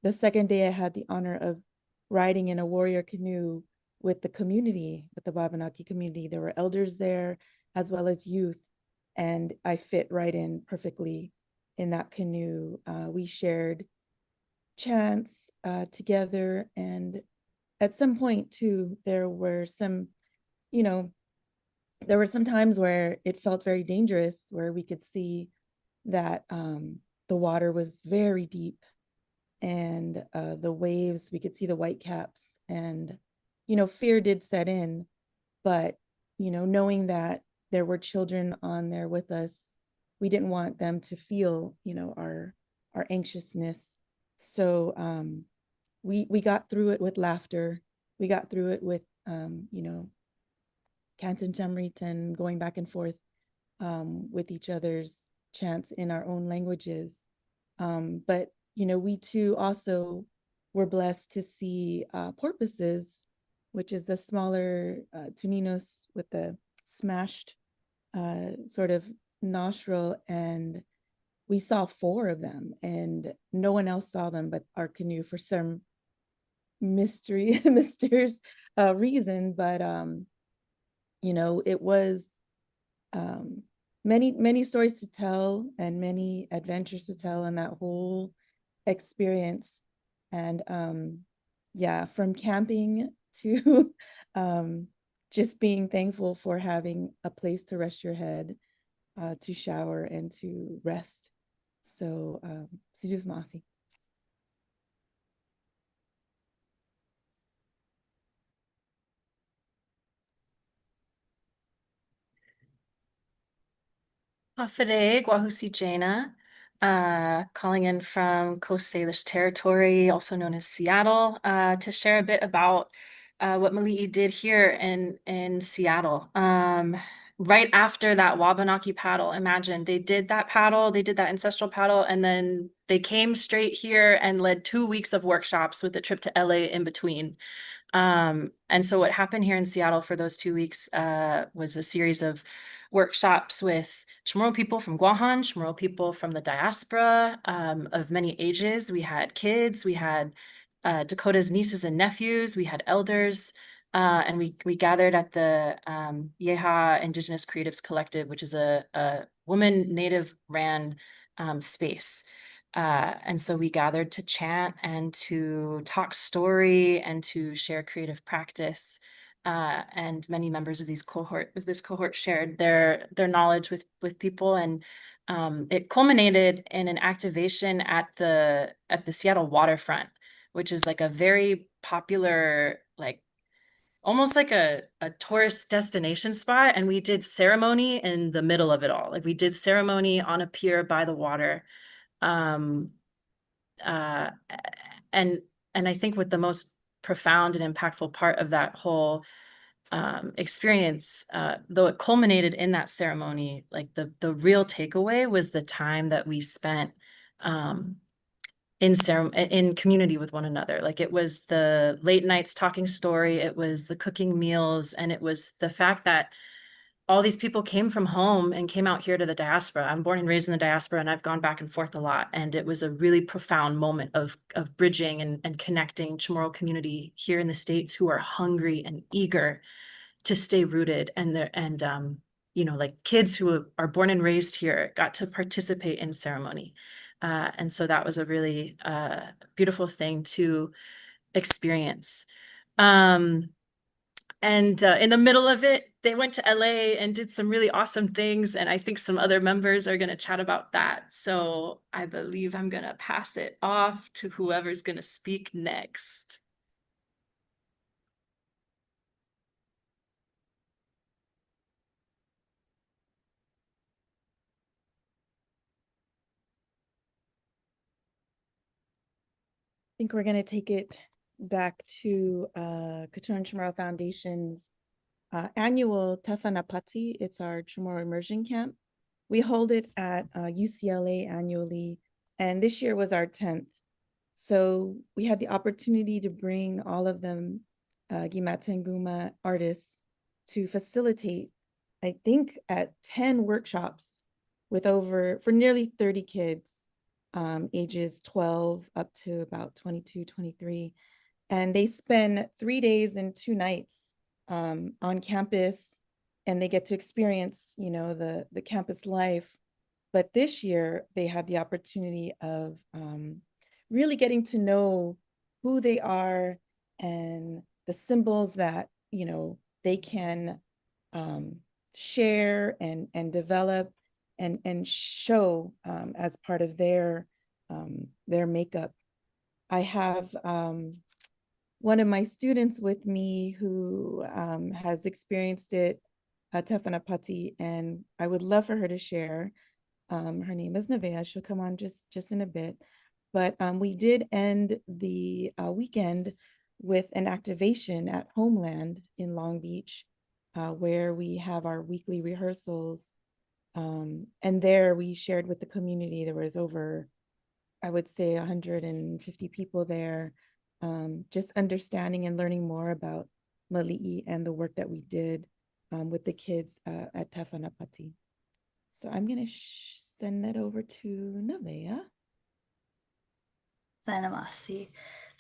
A: the second day I had the honor of riding in a warrior canoe with the community, with the Wabanaki community. There were elders there as well as youth, and I fit right in perfectly in that canoe. We shared chants together, and at some point too, there were some, you know, there were some times where it felt very dangerous, where we could see that the water was very deep, and the waves, we could see the white caps, and, you know, fear did set in. But, you know, knowing that there were children on there with us, we didn't want them to feel, you know, our anxiousness. So we got through it with laughter. We got through it with, you know, Kantan CHamurita, and going back and forth with each other's chants in our own languages. But, you know, we too also were blessed to see porpoises, which is the smaller tuninos with the smashed sort of nostril, and we saw 4 of them, and no one else saw them but our canoe for some mysterious reason. But you know, it was many stories to tell and many adventures to tell in that whole experience. And yeah, from camping to just being thankful for having a place to rest your head, to shower and to rest. So si Diyos maasi.
K: Hafide Gwahusi Jaina, calling in from Coast Salish Territory, also known as Seattle, to share a bit about what Mali'i did here in Seattle. Right after that Wabanaki paddle, imagine they did that ancestral paddle, and then they came straight here and led 2 weeks of workshops with a trip to LA in between. And so what happened here in Seattle for those 2 weeks was a series of workshops with CHamoru people from Guahan, CHamoru people from the diaspora of many ages. We had kids, we had Dakota's nieces and nephews, we had elders, and we gathered at the Yeha Indigenous Creatives Collective, which is a woman native ran space. And so we gathered to chant and to talk story and to share creative practice. And many members of this cohort shared their knowledge with people, and it culminated in an activation at the Seattle waterfront, which is like a very popular, like almost like a tourist destination spot. And we did ceremony in the middle of it all. Like we did ceremony on a pier by the water. And I think what the most profound and impactful part of that whole experience, though it culminated in that ceremony, like the real takeaway was the time that we spent in community with one another. Like it was the late nights talking story, it was the cooking meals, and it was the fact that all these people came from home and came out here to the diaspora. I'm born and raised in the diaspora, and I've gone back and forth a lot. And it was a really profound moment of bridging and connecting CHamoru community here in the States who are hungry and eager to stay rooted. And you know, like kids who are born and raised here got to participate in ceremony. And so that was a really beautiful thing to experience. And in the middle of it, they went to LA and did some really awesome things. And I think some other members are going to chat about that. So I believe I'm going to pass it off to whoever's going to speak next.
A: I think we're going to take it back to Kantan CHamurita Foundation's annual Tafanapati. It's our CHamoru immersion camp. We hold it at UCLA annually, and this year was our 10th. So we had the opportunity to bring all of them Matan Guma artists to facilitate, I think, at 10 workshops with for nearly 30 kids, ages 12 up to about 22, 23. And they spend 3 days and 2 nights on campus, and they get to experience, you know, the campus life. But this year they had the opportunity of really getting to know who they are and the symbols that, you know, they can share and develop and show as part of their makeup. I have one of my students with me who has experienced it, Tafanapati, and I would love for her to share. Her name is Nevaeh. She'll come on just in a bit. But we did end the weekend with an activation at Homeland in Long Beach, where we have our weekly rehearsals. And there we shared with the community. There was over, I would say, 150 people there, just understanding and learning more about Mali'i and the work that we did with the kids at Tafanapati. So I'm going to send that over to Nevaeh.
L: Zanamasi.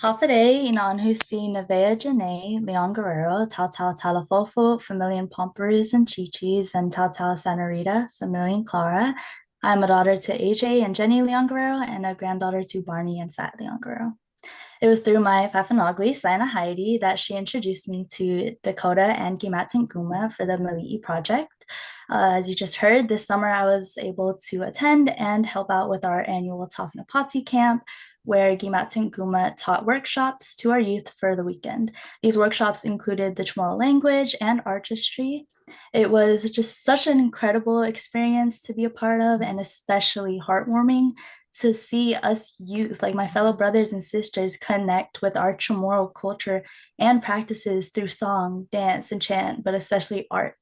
L: Hafade inan husi Nevaeh Janae, Leon Guerrero, Tata Talafofo, Familian Pomperus and Chichis, and Tata CHamurita, Familian Clara. I'm a daughter to AJ and Jenny Leon Guerrero, and a granddaughter to Barney and Sat Leon Guerrero. It was through my Fafanagui, Sina Heidi, that she introduced me to Dakota and Guma for the Mali'i project. As you just heard, this summer I was able to attend and help out with our annual Tovaangar camp, where Matan Guma taught workshops to our youth for the weekend. These workshops included the CHamoru language and artistry. It was just such an incredible experience to be a part of, and especially heartwarming to see us youth, like my fellow brothers and sisters, connect with our CHamoru culture and practices through song, dance, and chant, but especially art.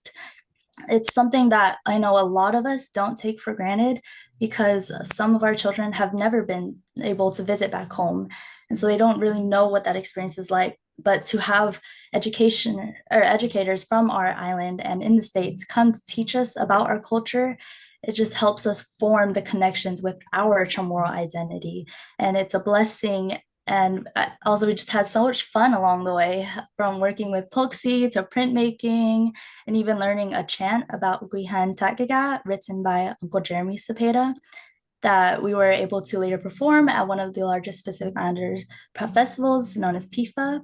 L: It's something that I know a lot of us don't take for granted because some of our children have never been able to visit back home. And so they don't really know what that experience is like. But to have education or educators from our island and in the States come to teach us about our culture, it just helps us form the connections with our CHamoru identity. And it's a blessing. And also, we just had so much fun along the way, from working with Polksy to printmaking, and even learning a chant about Guihan Takaga, written by Uncle Jeremy Cepeda, that we were able to later perform at one of the largest Pacific Islanders festivals known as PIFA.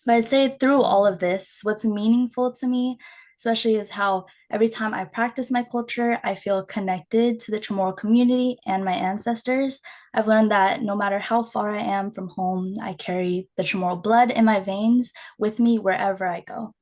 L: But I'd say through all of this, what's meaningful to me, especially, is how every time I practice my culture, I feel connected to the CHamoru community and my ancestors. I've learned that no matter how far I am from home, I carry the CHamoru blood in my veins with me wherever I go.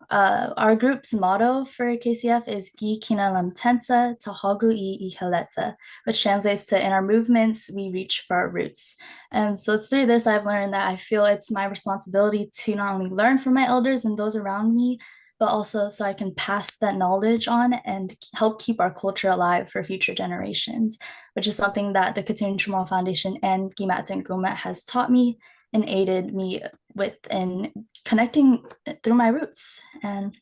L: Our group's motto for KCF is Gi Kinalam Tensa Tahagu I Ihaletsa, which translates to in our movements, we reach for our roots. And so it's through this I've learned that I feel it's my responsibility to not only learn from my elders and those around me, but also so I can pass that knowledge on and help keep our culture alive for future generations, which is something that the Katoon CHamoru Foundation and Matan Guma has taught me and aided me with in connecting through my roots. And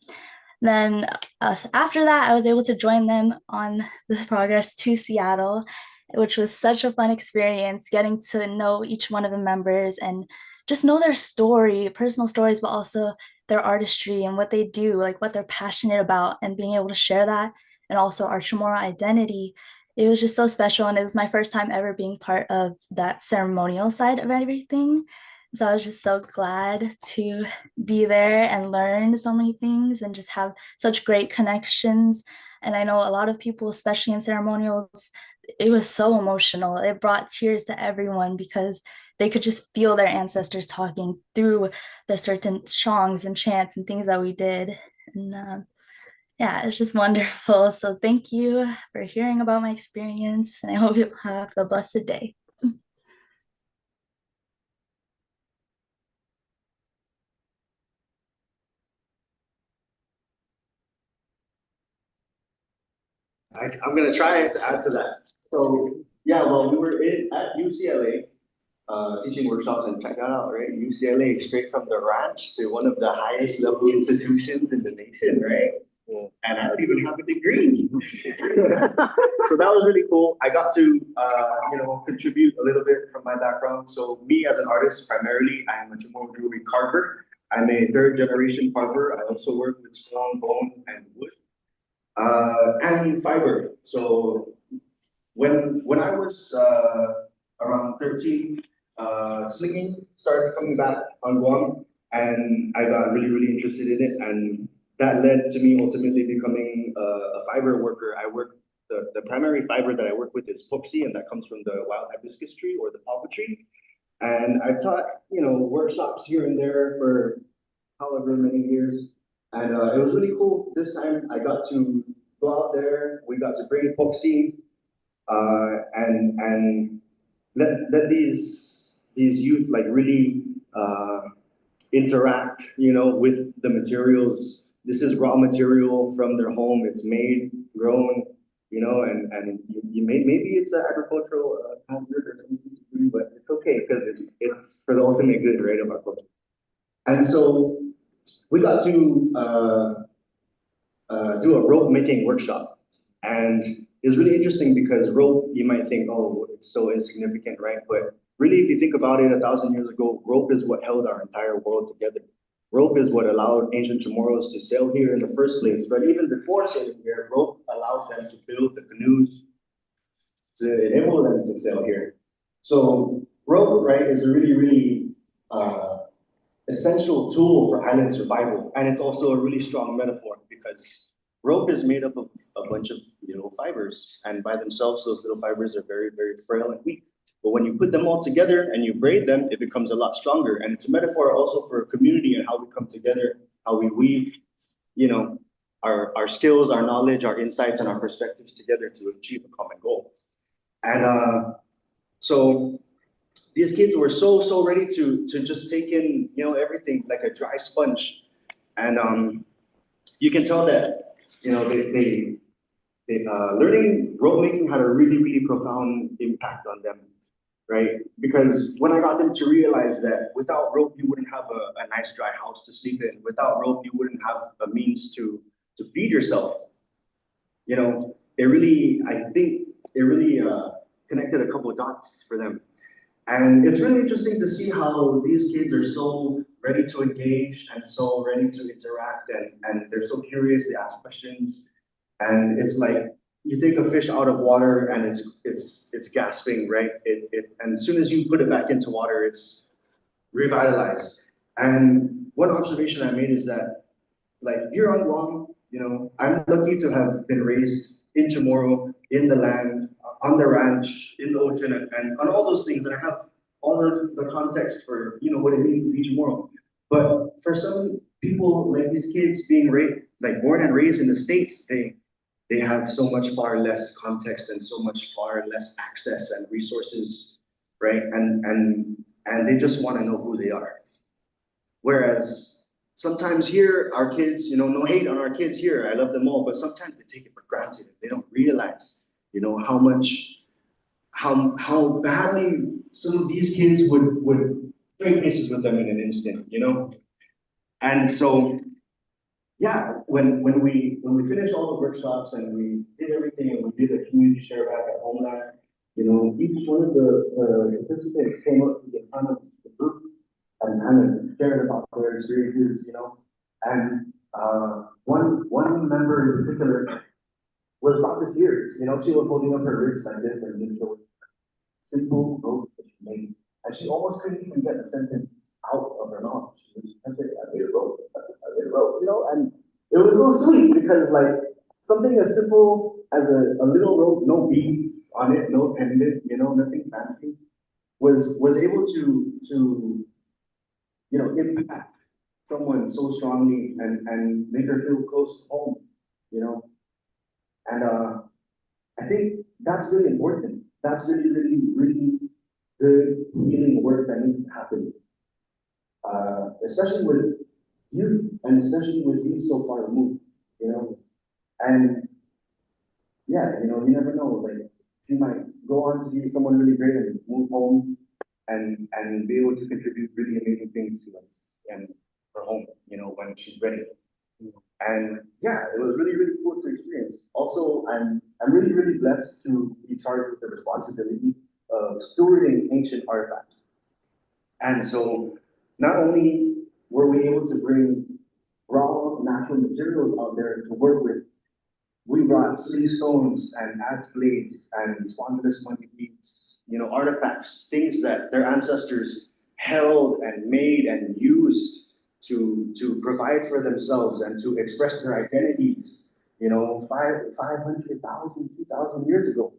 L: then after that, I was able to join them on the progress to Seattle, which was such a fun experience, getting to know each one of the members and just know their story, personal stories, but also their artistry and what they do, like what they're passionate about, and being able to share that, and also our CHamoru identity. It was just so special, and it was my first time ever being part of that ceremonial side of everything. So I was just so glad to be there and learn so many things and just have such great connections. And I know a lot of people, especially in ceremonials, it was so emotional. It brought tears to everyone because they could just feel their ancestors talking through the certain songs and chants and things that we did. And yeah, it's just wonderful. So thank you for hearing about my experience, and I hope you have a blessed day.
G: I'm gonna try to add to that. So yeah, well, we were at UCLA, teaching workshops, and check that out, right? UCLA, straight from the ranch to one of the highest level institutions in the nation, right? Yeah. And I don't even have a degree. So that was really cool. I got to contribute a little bit from my background. So me as an artist, primarily, I am a CHamoru jewelry carver. I'm a third generation carver. I also work with stone, bone, and wood. And fiber. So when I was around 13, slinging started coming back on Guam, and I got really, really interested in it, and that led to me ultimately becoming a fiber worker. The primary fiber that I work with is Polksy, and that comes from the wild hibiscus tree or the papa tree. And I've taught workshops here and there for however many years. And it was really cool. This time I got to go out there. We got to bring Polksy and let these youth like really interact, with the materials. This is raw material from their home. It's made, grown, and maybe it's an agricultural hazard or something, but it's okay because it's for the ultimate good, right, of our culture. And so we got to do a rope making workshop, and it's really interesting because rope, you might think, oh, it's so insignificant, right? But really, if you think about it, 1,000 years ago, rope is what held our entire world together. Rope is what allowed ancient Chamorros to sail here in the first place. But even before sailing here, rope allowed them to build the canoes to enable them to sail here. So rope, right, is a really, really essential tool for island survival. And it's also a really strong metaphor because rope is made up of a bunch of little fibers, and by themselves, those little fibers are very, very frail and weak. But when you put them all together and you braid them, it becomes a lot stronger. And it's a metaphor also for a community and how we come together, how we weave, our skills, our knowledge, our insights, and our perspectives together to achieve a common goal. And so these kids were so ready to just take in, everything like a dry sponge. And you can tell that, they learning rope making had a really, really profound impact on them, right? Because when I got them to realize that without rope, you wouldn't have a nice dry house to sleep in. Without rope, you wouldn't have a means to feed yourself. I think it really connected a couple of dots for them. And it's really interesting to see how these kids are so ready to engage and so ready to interact, and they're so curious, they ask questions. And it's like you take a fish out of water and it's gasping, right? And as soon as you put it back into water, it's revitalized. And one observation I made is that, like, here on Guam, I'm lucky to have been raised in CHamoru, in the land, on the ranch, in the ocean, and on all those things. And I have all of the context for, what it means to be CHamoru. But for some people, like these kids being born and raised in the States, they have so much far less context and so much far less access and resources, right? And they just want to know who they are. Whereas sometimes here, our kids, no hate on our kids here, I love them all, but sometimes they take it for granted. They don't realize, how badly some of these kids would trade places with them in an instant, And so, yeah, when we finished all the workshops and we did everything and we did a community share back at Homeland, each one of the participants came up to the front of the group and shared about their experiences, And one member in particular was brought to tears. She was holding up her wrist like this and just showed simple rope that she made. And she almost couldn't even get the sentence out of her mouth. She was just saying, I made a rope, and it was so sweet because, like, something as simple as a little rope, no beads on it, no pendant, nothing fancy, was able to impact someone so strongly and make her feel close to home, And I think that's really important. That's really, really, really good healing work that needs to happen. Especially with youth, and especially with youth so far removed, And yeah, you never know, like, she might go on to be someone really great and move home and be able to contribute really amazing things to us and her home, when she's ready. And yeah, it was really, really cool to experience. Also, I'm really, really blessed to be charged with the responsibility of stewarding ancient artifacts. And so not only were we able to bring raw natural materials out there to work with, we brought sling stones and axe blades and spondylus monkey beads, artifacts, things that their ancestors held and made and used to provide for themselves and to express their identities, 500,000, 2,000 years ago,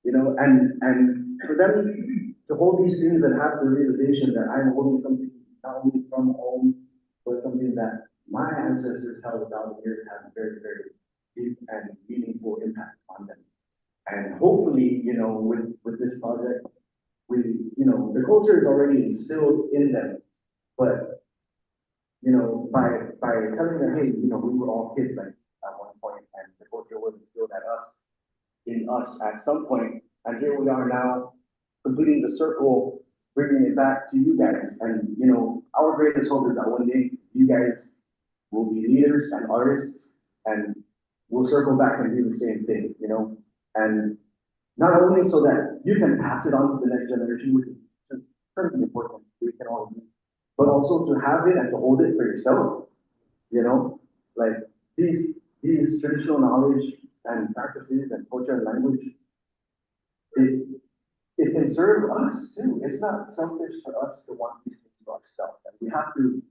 G: and for them to hold these things and have the realization that I'm holding something not only from home, but something that my ancestors held 1,000 years had a very, very deep and meaningful impact on them. And hopefully, with this project, the culture is already instilled in them, but by telling them, hey, we were all kids like at one point, and the culture was instilled in us at some point, and here we are now, completing the circle, bringing it back to you guys. And our greatest hope is that one day you guys will be leaders and artists, and we'll circle back and do the same thing, and not only so that you can pass it on to the next generation, which is incredibly important, we can all do, but also to have it and to hold it for yourself, like these traditional knowledge and practices and culture and language, it can serve us too. It's not selfish for us to want these things for ourselves. And we have to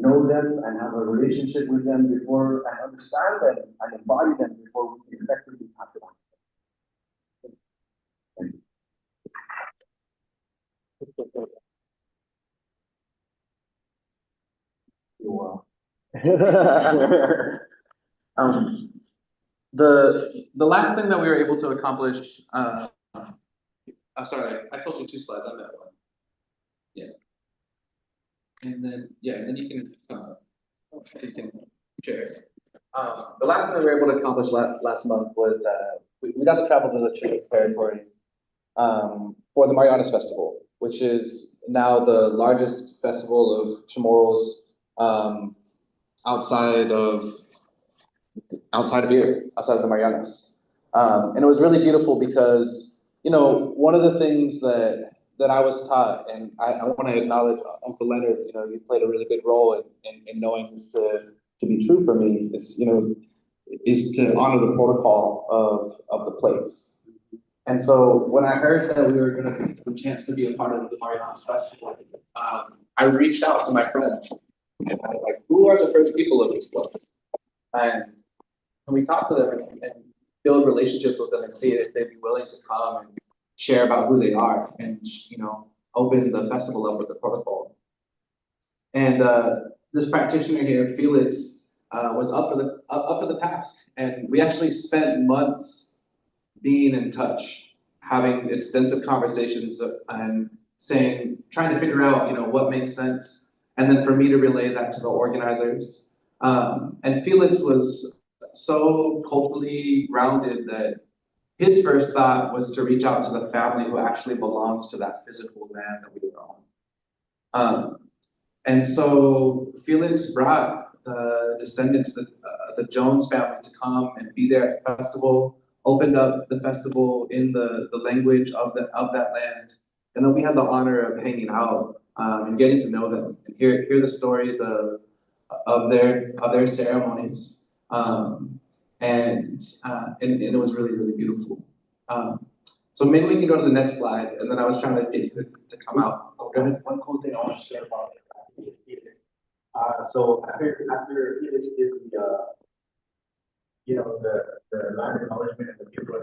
G: know them and have a relationship with them before and understand them and embody them before we can effectively pass it on. Wow.
F: The last thing that we were able to accomplish, sorry, I told you 2 slides on that one. Yeah. And then, yeah, and then you can share. The last thing that we were able to accomplish last month was we got to travel to the Chile territory for the Marianas Festival, which is now the largest festival of Chamorros outside of here, outside of the Marianas. And it was really beautiful because, you know, one of the things that I was taught, and I want to acknowledge Uncle Leonard, you know, you played a really big role in knowing this to be true for me, is, you know, is to honor the protocol of the place. And so when I heard that we were going to have a chance to be a part of the Marianas Festival, I reached out to my friends and I was like, who are the first people of this place? And we talked to them and build relationships with them and see if they'd be willing to come and share about who they are and, you know, open the festival up with the protocol. And this practitioner here, Felix, was up for the task. And we actually spent months being in touch, having extensive conversations and trying to figure out, you know, what makes sense. And then for me to relay that to the organizers. And Felix was so culturally grounded that his first thought was to reach out to the family who actually belongs to that physical land that we were on. And so Felix brought the descendants, the Jones family, to come and be there at the festival, opened up the festival in the language of that land. And then we had the honor of hanging out and getting to know them and hear the stories of their ceremonies. And it was really, really beautiful. So maybe we can go to the next slide, and then I was trying to get you to come out. Oh, go ahead.
G: One cool thing I want to share about it. So after Felix did the land acknowledgement and the people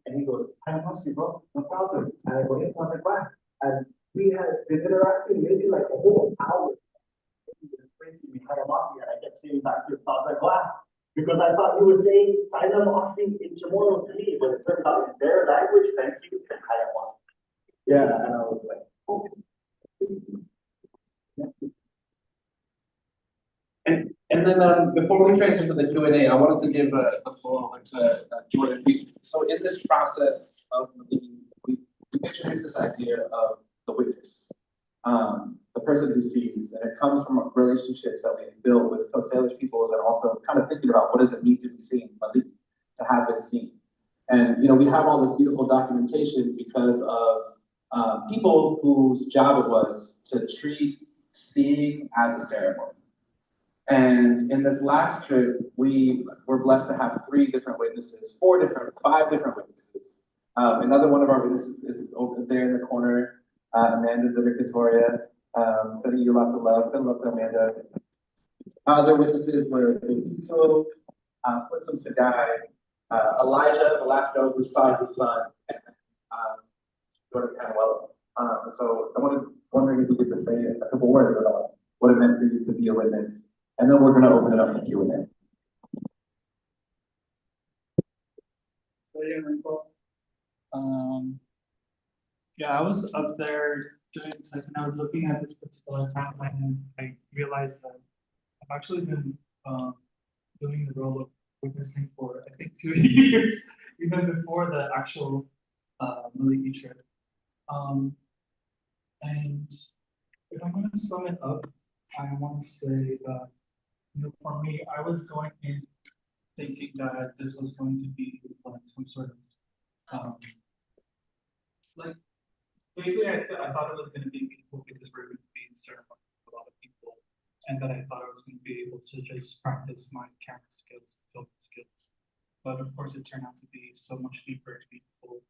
G: and he goes, I must you, bro, no problem. And I go, hey, I was like, wow. And we had been interacting maybe like a whole hour. Crazy, we had a Mossy, and I kept saying back to him, I was like, wow. Because I thought you were saying Saina Mossy in CHamoru to me, but it turned out in their language, thank you, and Kaya Mossy. Yeah, and I was like, oh. Yeah.
F: And then before we transition to the Q&A, I wanted to give the floor over to Jordan. So in this process of we introduced this idea of the witness, the person who sees, and it comes from relationships that we've built with Coast Salish peoples, and also kind of thinking about what does it mean to be seen, to have been seen. And you know, we have all this beautiful documentation because of people whose job it was to treat seeing as a ceremony. And in this last trip, we were blessed to have 5 different witnesses. Another one of our witnesses is over there in the corner, Amanda Victoria, sending you lots of love. Send love to Amanda. Other witnesses were Vito, Quintum Sagai, Elijah, the last guy who saw his son, and Jordan Canuello. So I wondering if you could just say a couple words about what it meant for you to be a witness. And then we're going to open it up for Q&A.
D: Yeah, I was up there doing something. I was looking at this particular timeline, and I realized that I've actually been doing the role of witnessing for, I think, 2 years, even before the actual Wabanaki trip. And if I'm going to sum it up, I want to say that, you know, for me, I was going in thinking that this was going to be like some sort of like vaguely I thought it was going to be meaningful because we're going to be in ceremony with a lot of people, and that I thought I was going to be able to just practice my camera skills and filming skills. But of course, it turned out to be so much deeper and meaningful.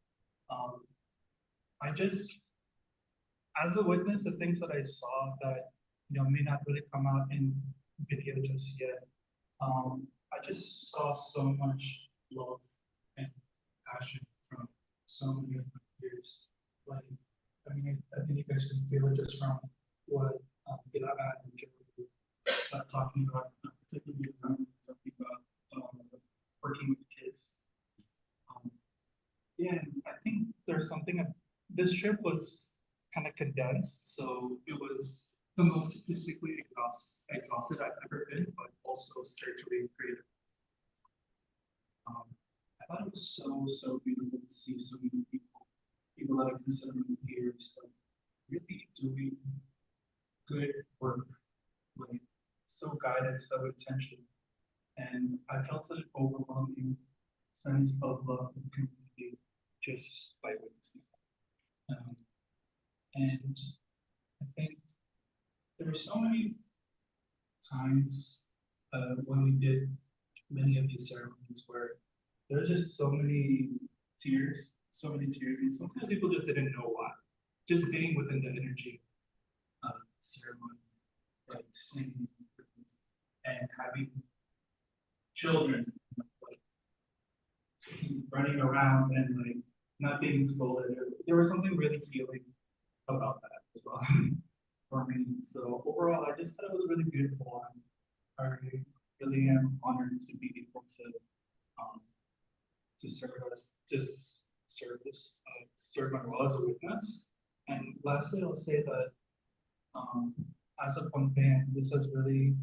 D: I just, as a witness, the things that I saw that, may not really come out in video just yet. I just saw so much love and passion from so many of my peers. Like, I mean, I think you guys can feel it just from what dᶻidᶻəlalič and Joe talking about, particularly talking about working with kids. Yeah, and I think there's something. This trip was kind of condensed, so it was the most statistically exhausted I've ever been, but also spiritually creative. I thought it was so beautiful to see so many people that I consider my peers, really doing good work, like so guided, so intentional, and I felt an overwhelming sense of love and community just by witnessing. And I think there were so many times when we did many of these ceremonies where there were just so many tears, and sometimes people just didn't know why. Just being within the energy of ceremony, like singing and having children like running around and like not being scolded. There was something really healing about that as well for me. So overall, I just thought it was really beautiful. I really am honored to be able to serve my role as a witness. And lastly, I'll say that as a fun fan, this is really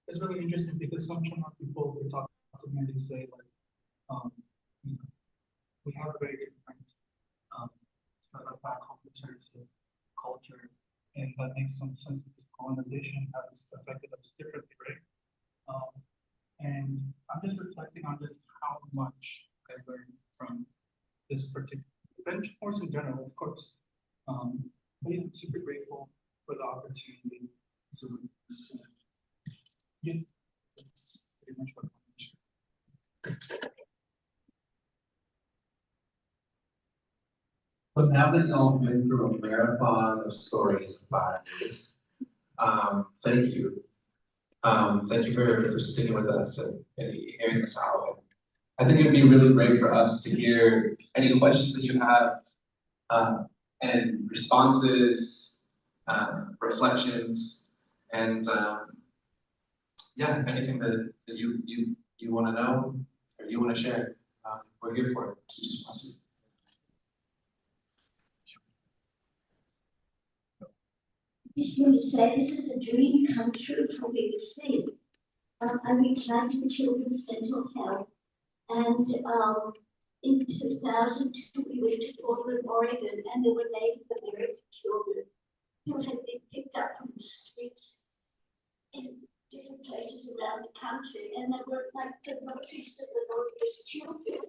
D: it's really interesting because some Chamorro people they talk to me and they say like we have a very different setup back home in terms of culture, and that makes some sense because colonization has affected us differently, right? And I'm just reflecting on just how much I learned from this particular event, course in general, of course. But yeah, I'm super grateful for the opportunity to witness. Yeah, that's pretty much what I'm share.
F: So now that y'all have been through a marathon of stories of 5 years, thank you. Thank you for sticking with us and hearing us out. I think it'd be really great for us to hear any questions that you have, and responses, reflections, and yeah, anything that you want to know or you want to share. We're here for it. So just
M: just want to say this is a dream come true for me to see. I retired from children's mental health, and in 2002 we went to Portland, Oregon, and there were Native American children who had been picked up from the streets in different places around the country, and they were like the Northeast of the Northwest children,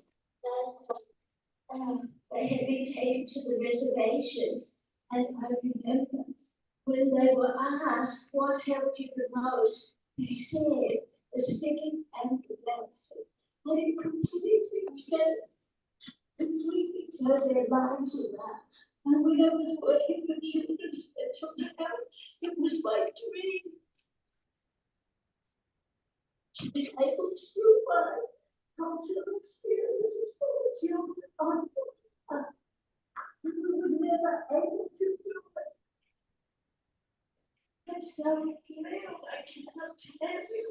M: and they had been taken to the reservations, and I remember when they were asked what helped you the most, they said the singing and the dancing. And it completely turned their lives around. And when I was working with children's mental health, it was my dream to be able to provide cultural experiences for the children we were never able to do it. I'm so thrilled. I cannot tell you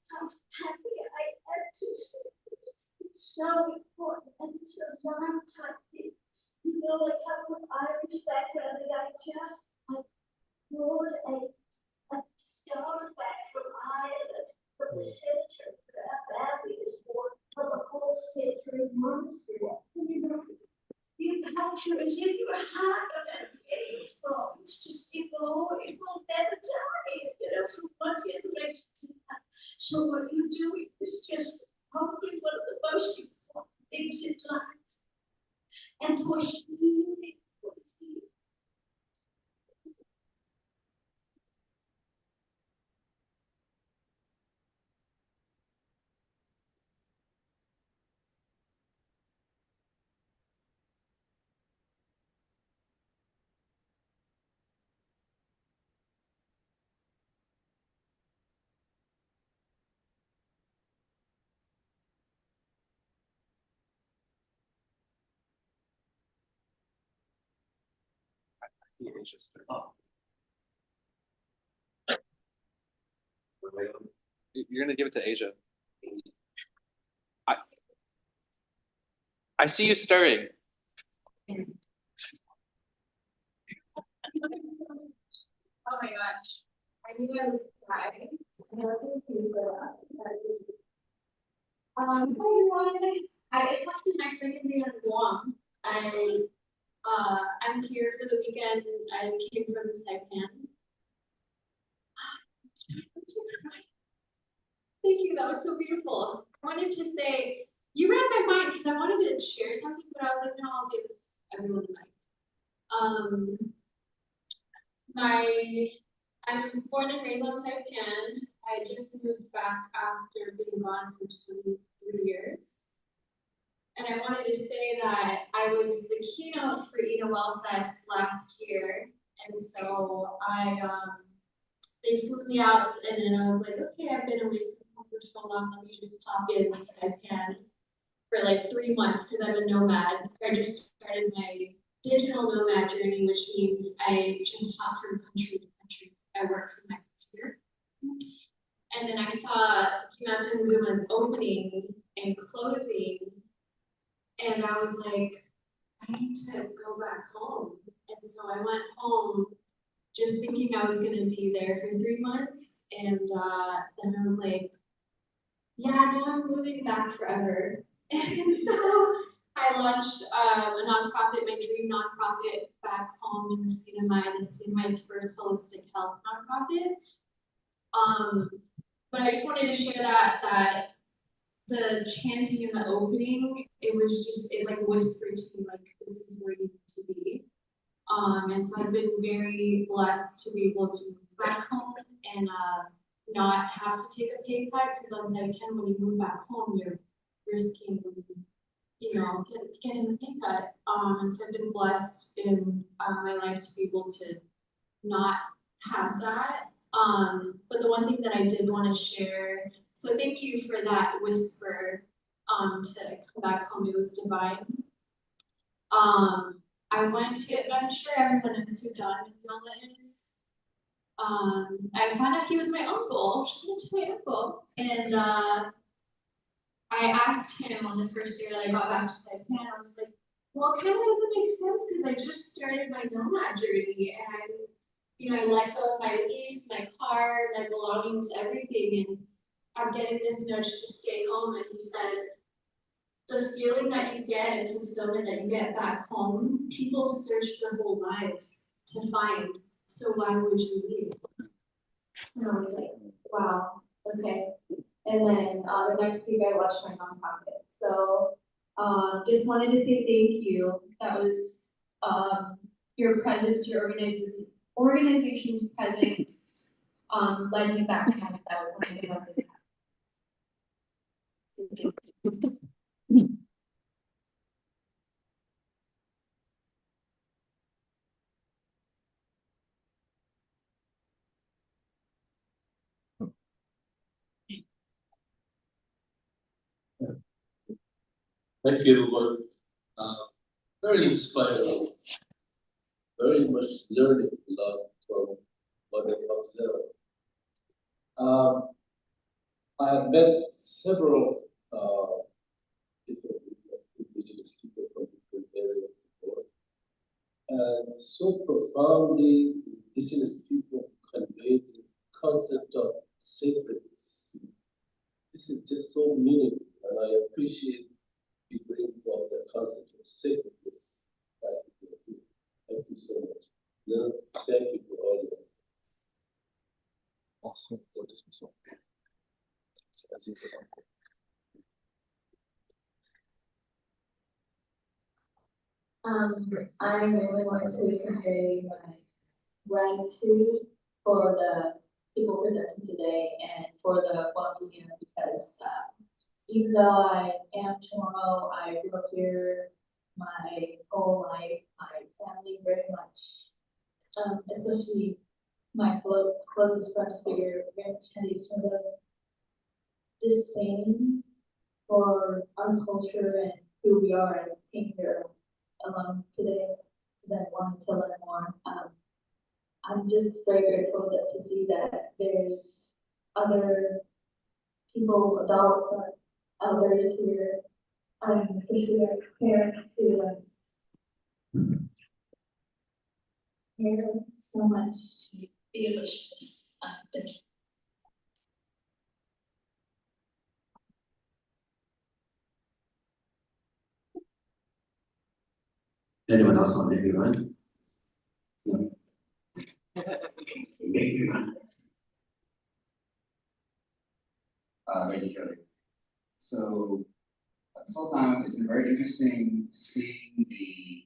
M: how happy I am to see this. It's so important and it's a lifetime thing. You know, I come from Irish background and I brought a star back from Ireland from the center where our family is born from a whole century monastery. You know, your culture is in your heart and where you're from. It's just in the Lord. It will never die, you know, from one generation to another. So what you're doing is just probably one of the most important things in life. And for healing,
B: You're gonna give it to Asia. I see you stirring.
N: Oh my gosh, I knew I would cry. Hi everyone, it's actually my second day on Guam. I'm here for the weekend. I came from Saipan. Thank you, that was so beautiful. I wanted to say, you read my mind because I wanted to share something, but I was like, no, I'll give everyone the mic. I'm born and raised on Saipan. I just moved back after being gone for 23 years. And I wanted to say that I was the keynote for Well Fest last year. And so they flew me out and then I was like, okay, I've been away from home for so long, let me just pop in Saipan for like 3 months because I'm a nomad. I just started my digital nomad journey, which means I just hop from country to country. I work from my computer. And then I saw Matan Guma's opening and closing. And I was like, I need to go back home. And so I went home just thinking I was going to be there for 3 months. And then I was like, yeah, no, I'm moving back forever. And so I launched a nonprofit, my dream nonprofit back home in the CNMI is for holistic health nonprofit. But I just wanted to share that the chanting in the opening, it like whispered to me, like, this is where you need to be. And so I've been very blessed to be able to move back home and not have to take a pay cut, because as I can, when you move back home, you're risking, getting a pay cut. And so I've been blessed in my life to be able to not have that. But the one thing that I did want to share, so thank you for that whisper to come back home, it was divine. I went to, I'm sure everyone knows who dᶻidᶻəlalič is. I found out he was my uncle, shout out to my uncle. And I asked him on the first year that I got back to Saipan, I was like, well, it kind of doesn't make sense because I just started my nomad journey and I let go of my lease, my car, my belongings, everything, and I'm getting this nudge to stay home. And he said, the feeling that you get and fulfillment that you get back home, people search their whole lives to find. So why would you leave? And I was like, wow, okay. And then the next week I watched my nonprofit. So just wanted to say thank you. That was your presence, your organization's presence led me back home. That was one of the most important.
O: Thank you, everyone. Very inspiring. Very much learning a lot from what I observed. I have met several different indigenous people from different areas of the world. And so profoundly, indigenous people convey the concept of sacredness. This is just so meaningful, and I appreciate you bringing up the concept of sacredness. Thank you so much. No, thank you for all of that.
E: Awesome.
N: I really want to convey my gratitude for the people presenting today and for the Guam Museum, because even though I am CHamoru, I grew up here my whole life, my family very much, especially my closest friends figure very much had a sort of disdain for our culture and who we are, and came here alone today.
L: because I wanted to learn more. I'm just very grateful to see that there's other people, adults, or elders here, especially our parents who care so much to be able to share this. Thank you.
G: Anyone else want to make me run? No. Make me run.
P: Thank you, Jody. So this whole time it's been very interesting seeing the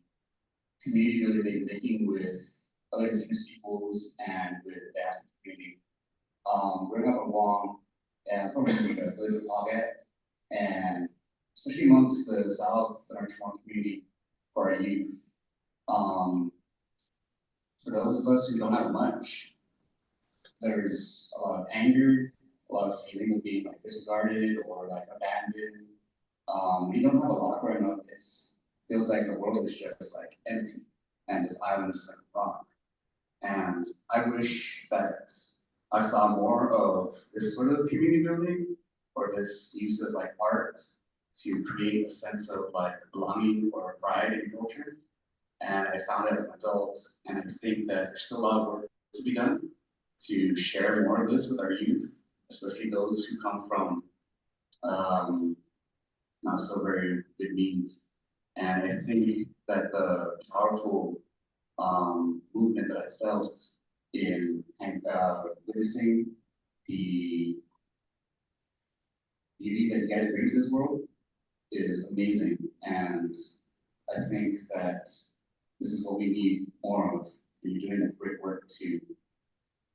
P: community building that you're making with other indigenous peoples and with the diaspora community. Growing up in Guam and from the village of Tovaangar, and especially amongst the South and our Chamorro community for our youth. For those of us who don't have much, there's a lot of anger, a lot of feeling of being like disregarded or like abandoned. We don't have a lot growing up. It feels like the world is just like empty and this island is just like a rock. And I wish that I saw more of this sort of community building or this use of like art to create a sense of like belonging or pride in culture. And I found it as an adult, and I think that there's still a lot of work to be done to share more of this with our youth, especially those who come from not so very good means. And I think that the powerful movement that I felt in witnessing the beauty that you guys bring to this world is amazing. And I think that this is what we need more of. You're doing that great work to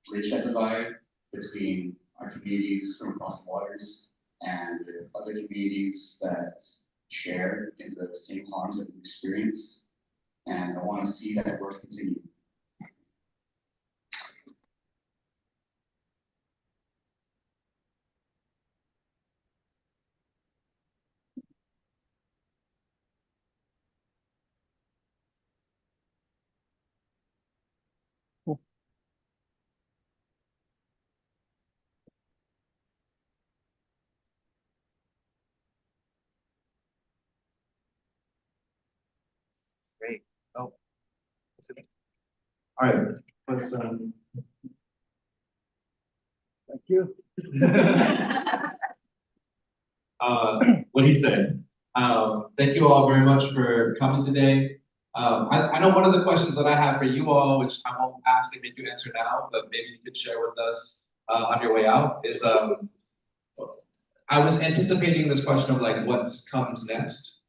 P: bridge that divide between our communities from across the waters and with other communities that share in the same harms that we've experienced. And I want to see that work continue.
B: Great. Oh.
F: All right, let's
D: Thank you.
F: What he said. Thank you all very much for coming today. I know one of the questions that I have for you all, which I won't ask and make you answer now, but maybe you could share with us on your way out, is I was anticipating this question of like what comes next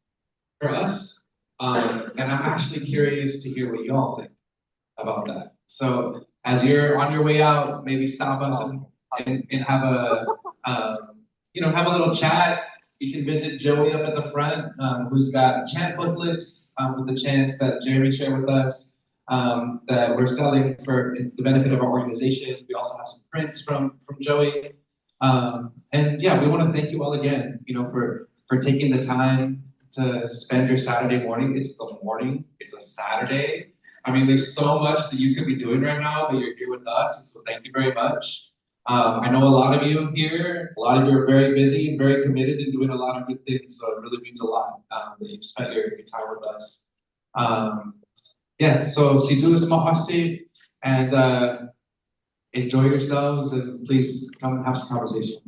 F: for us. And I'm actually curious to hear what y'all think about that. So as you're on your way out, maybe stop us and have a have a little chat. You can visit Joey up at the front, who's got chant booklets with the chants that Jeremy shared with us that we're selling for the benefit of our organization. We also have some prints from Joey. And yeah, we want to thank you all again, for taking the time to spend your Saturday morning. It's the morning, it's a Saturday. I mean, there's so much that you could be doing right now, but you're here with us, and so thank you very much. I know a lot of you here, a lot of you are very busy and very committed and doing a lot of good things, so it really means a lot that you've spent your time with us. Yeah, so situ smahasi, and enjoy yourselves, and please come and have some conversation.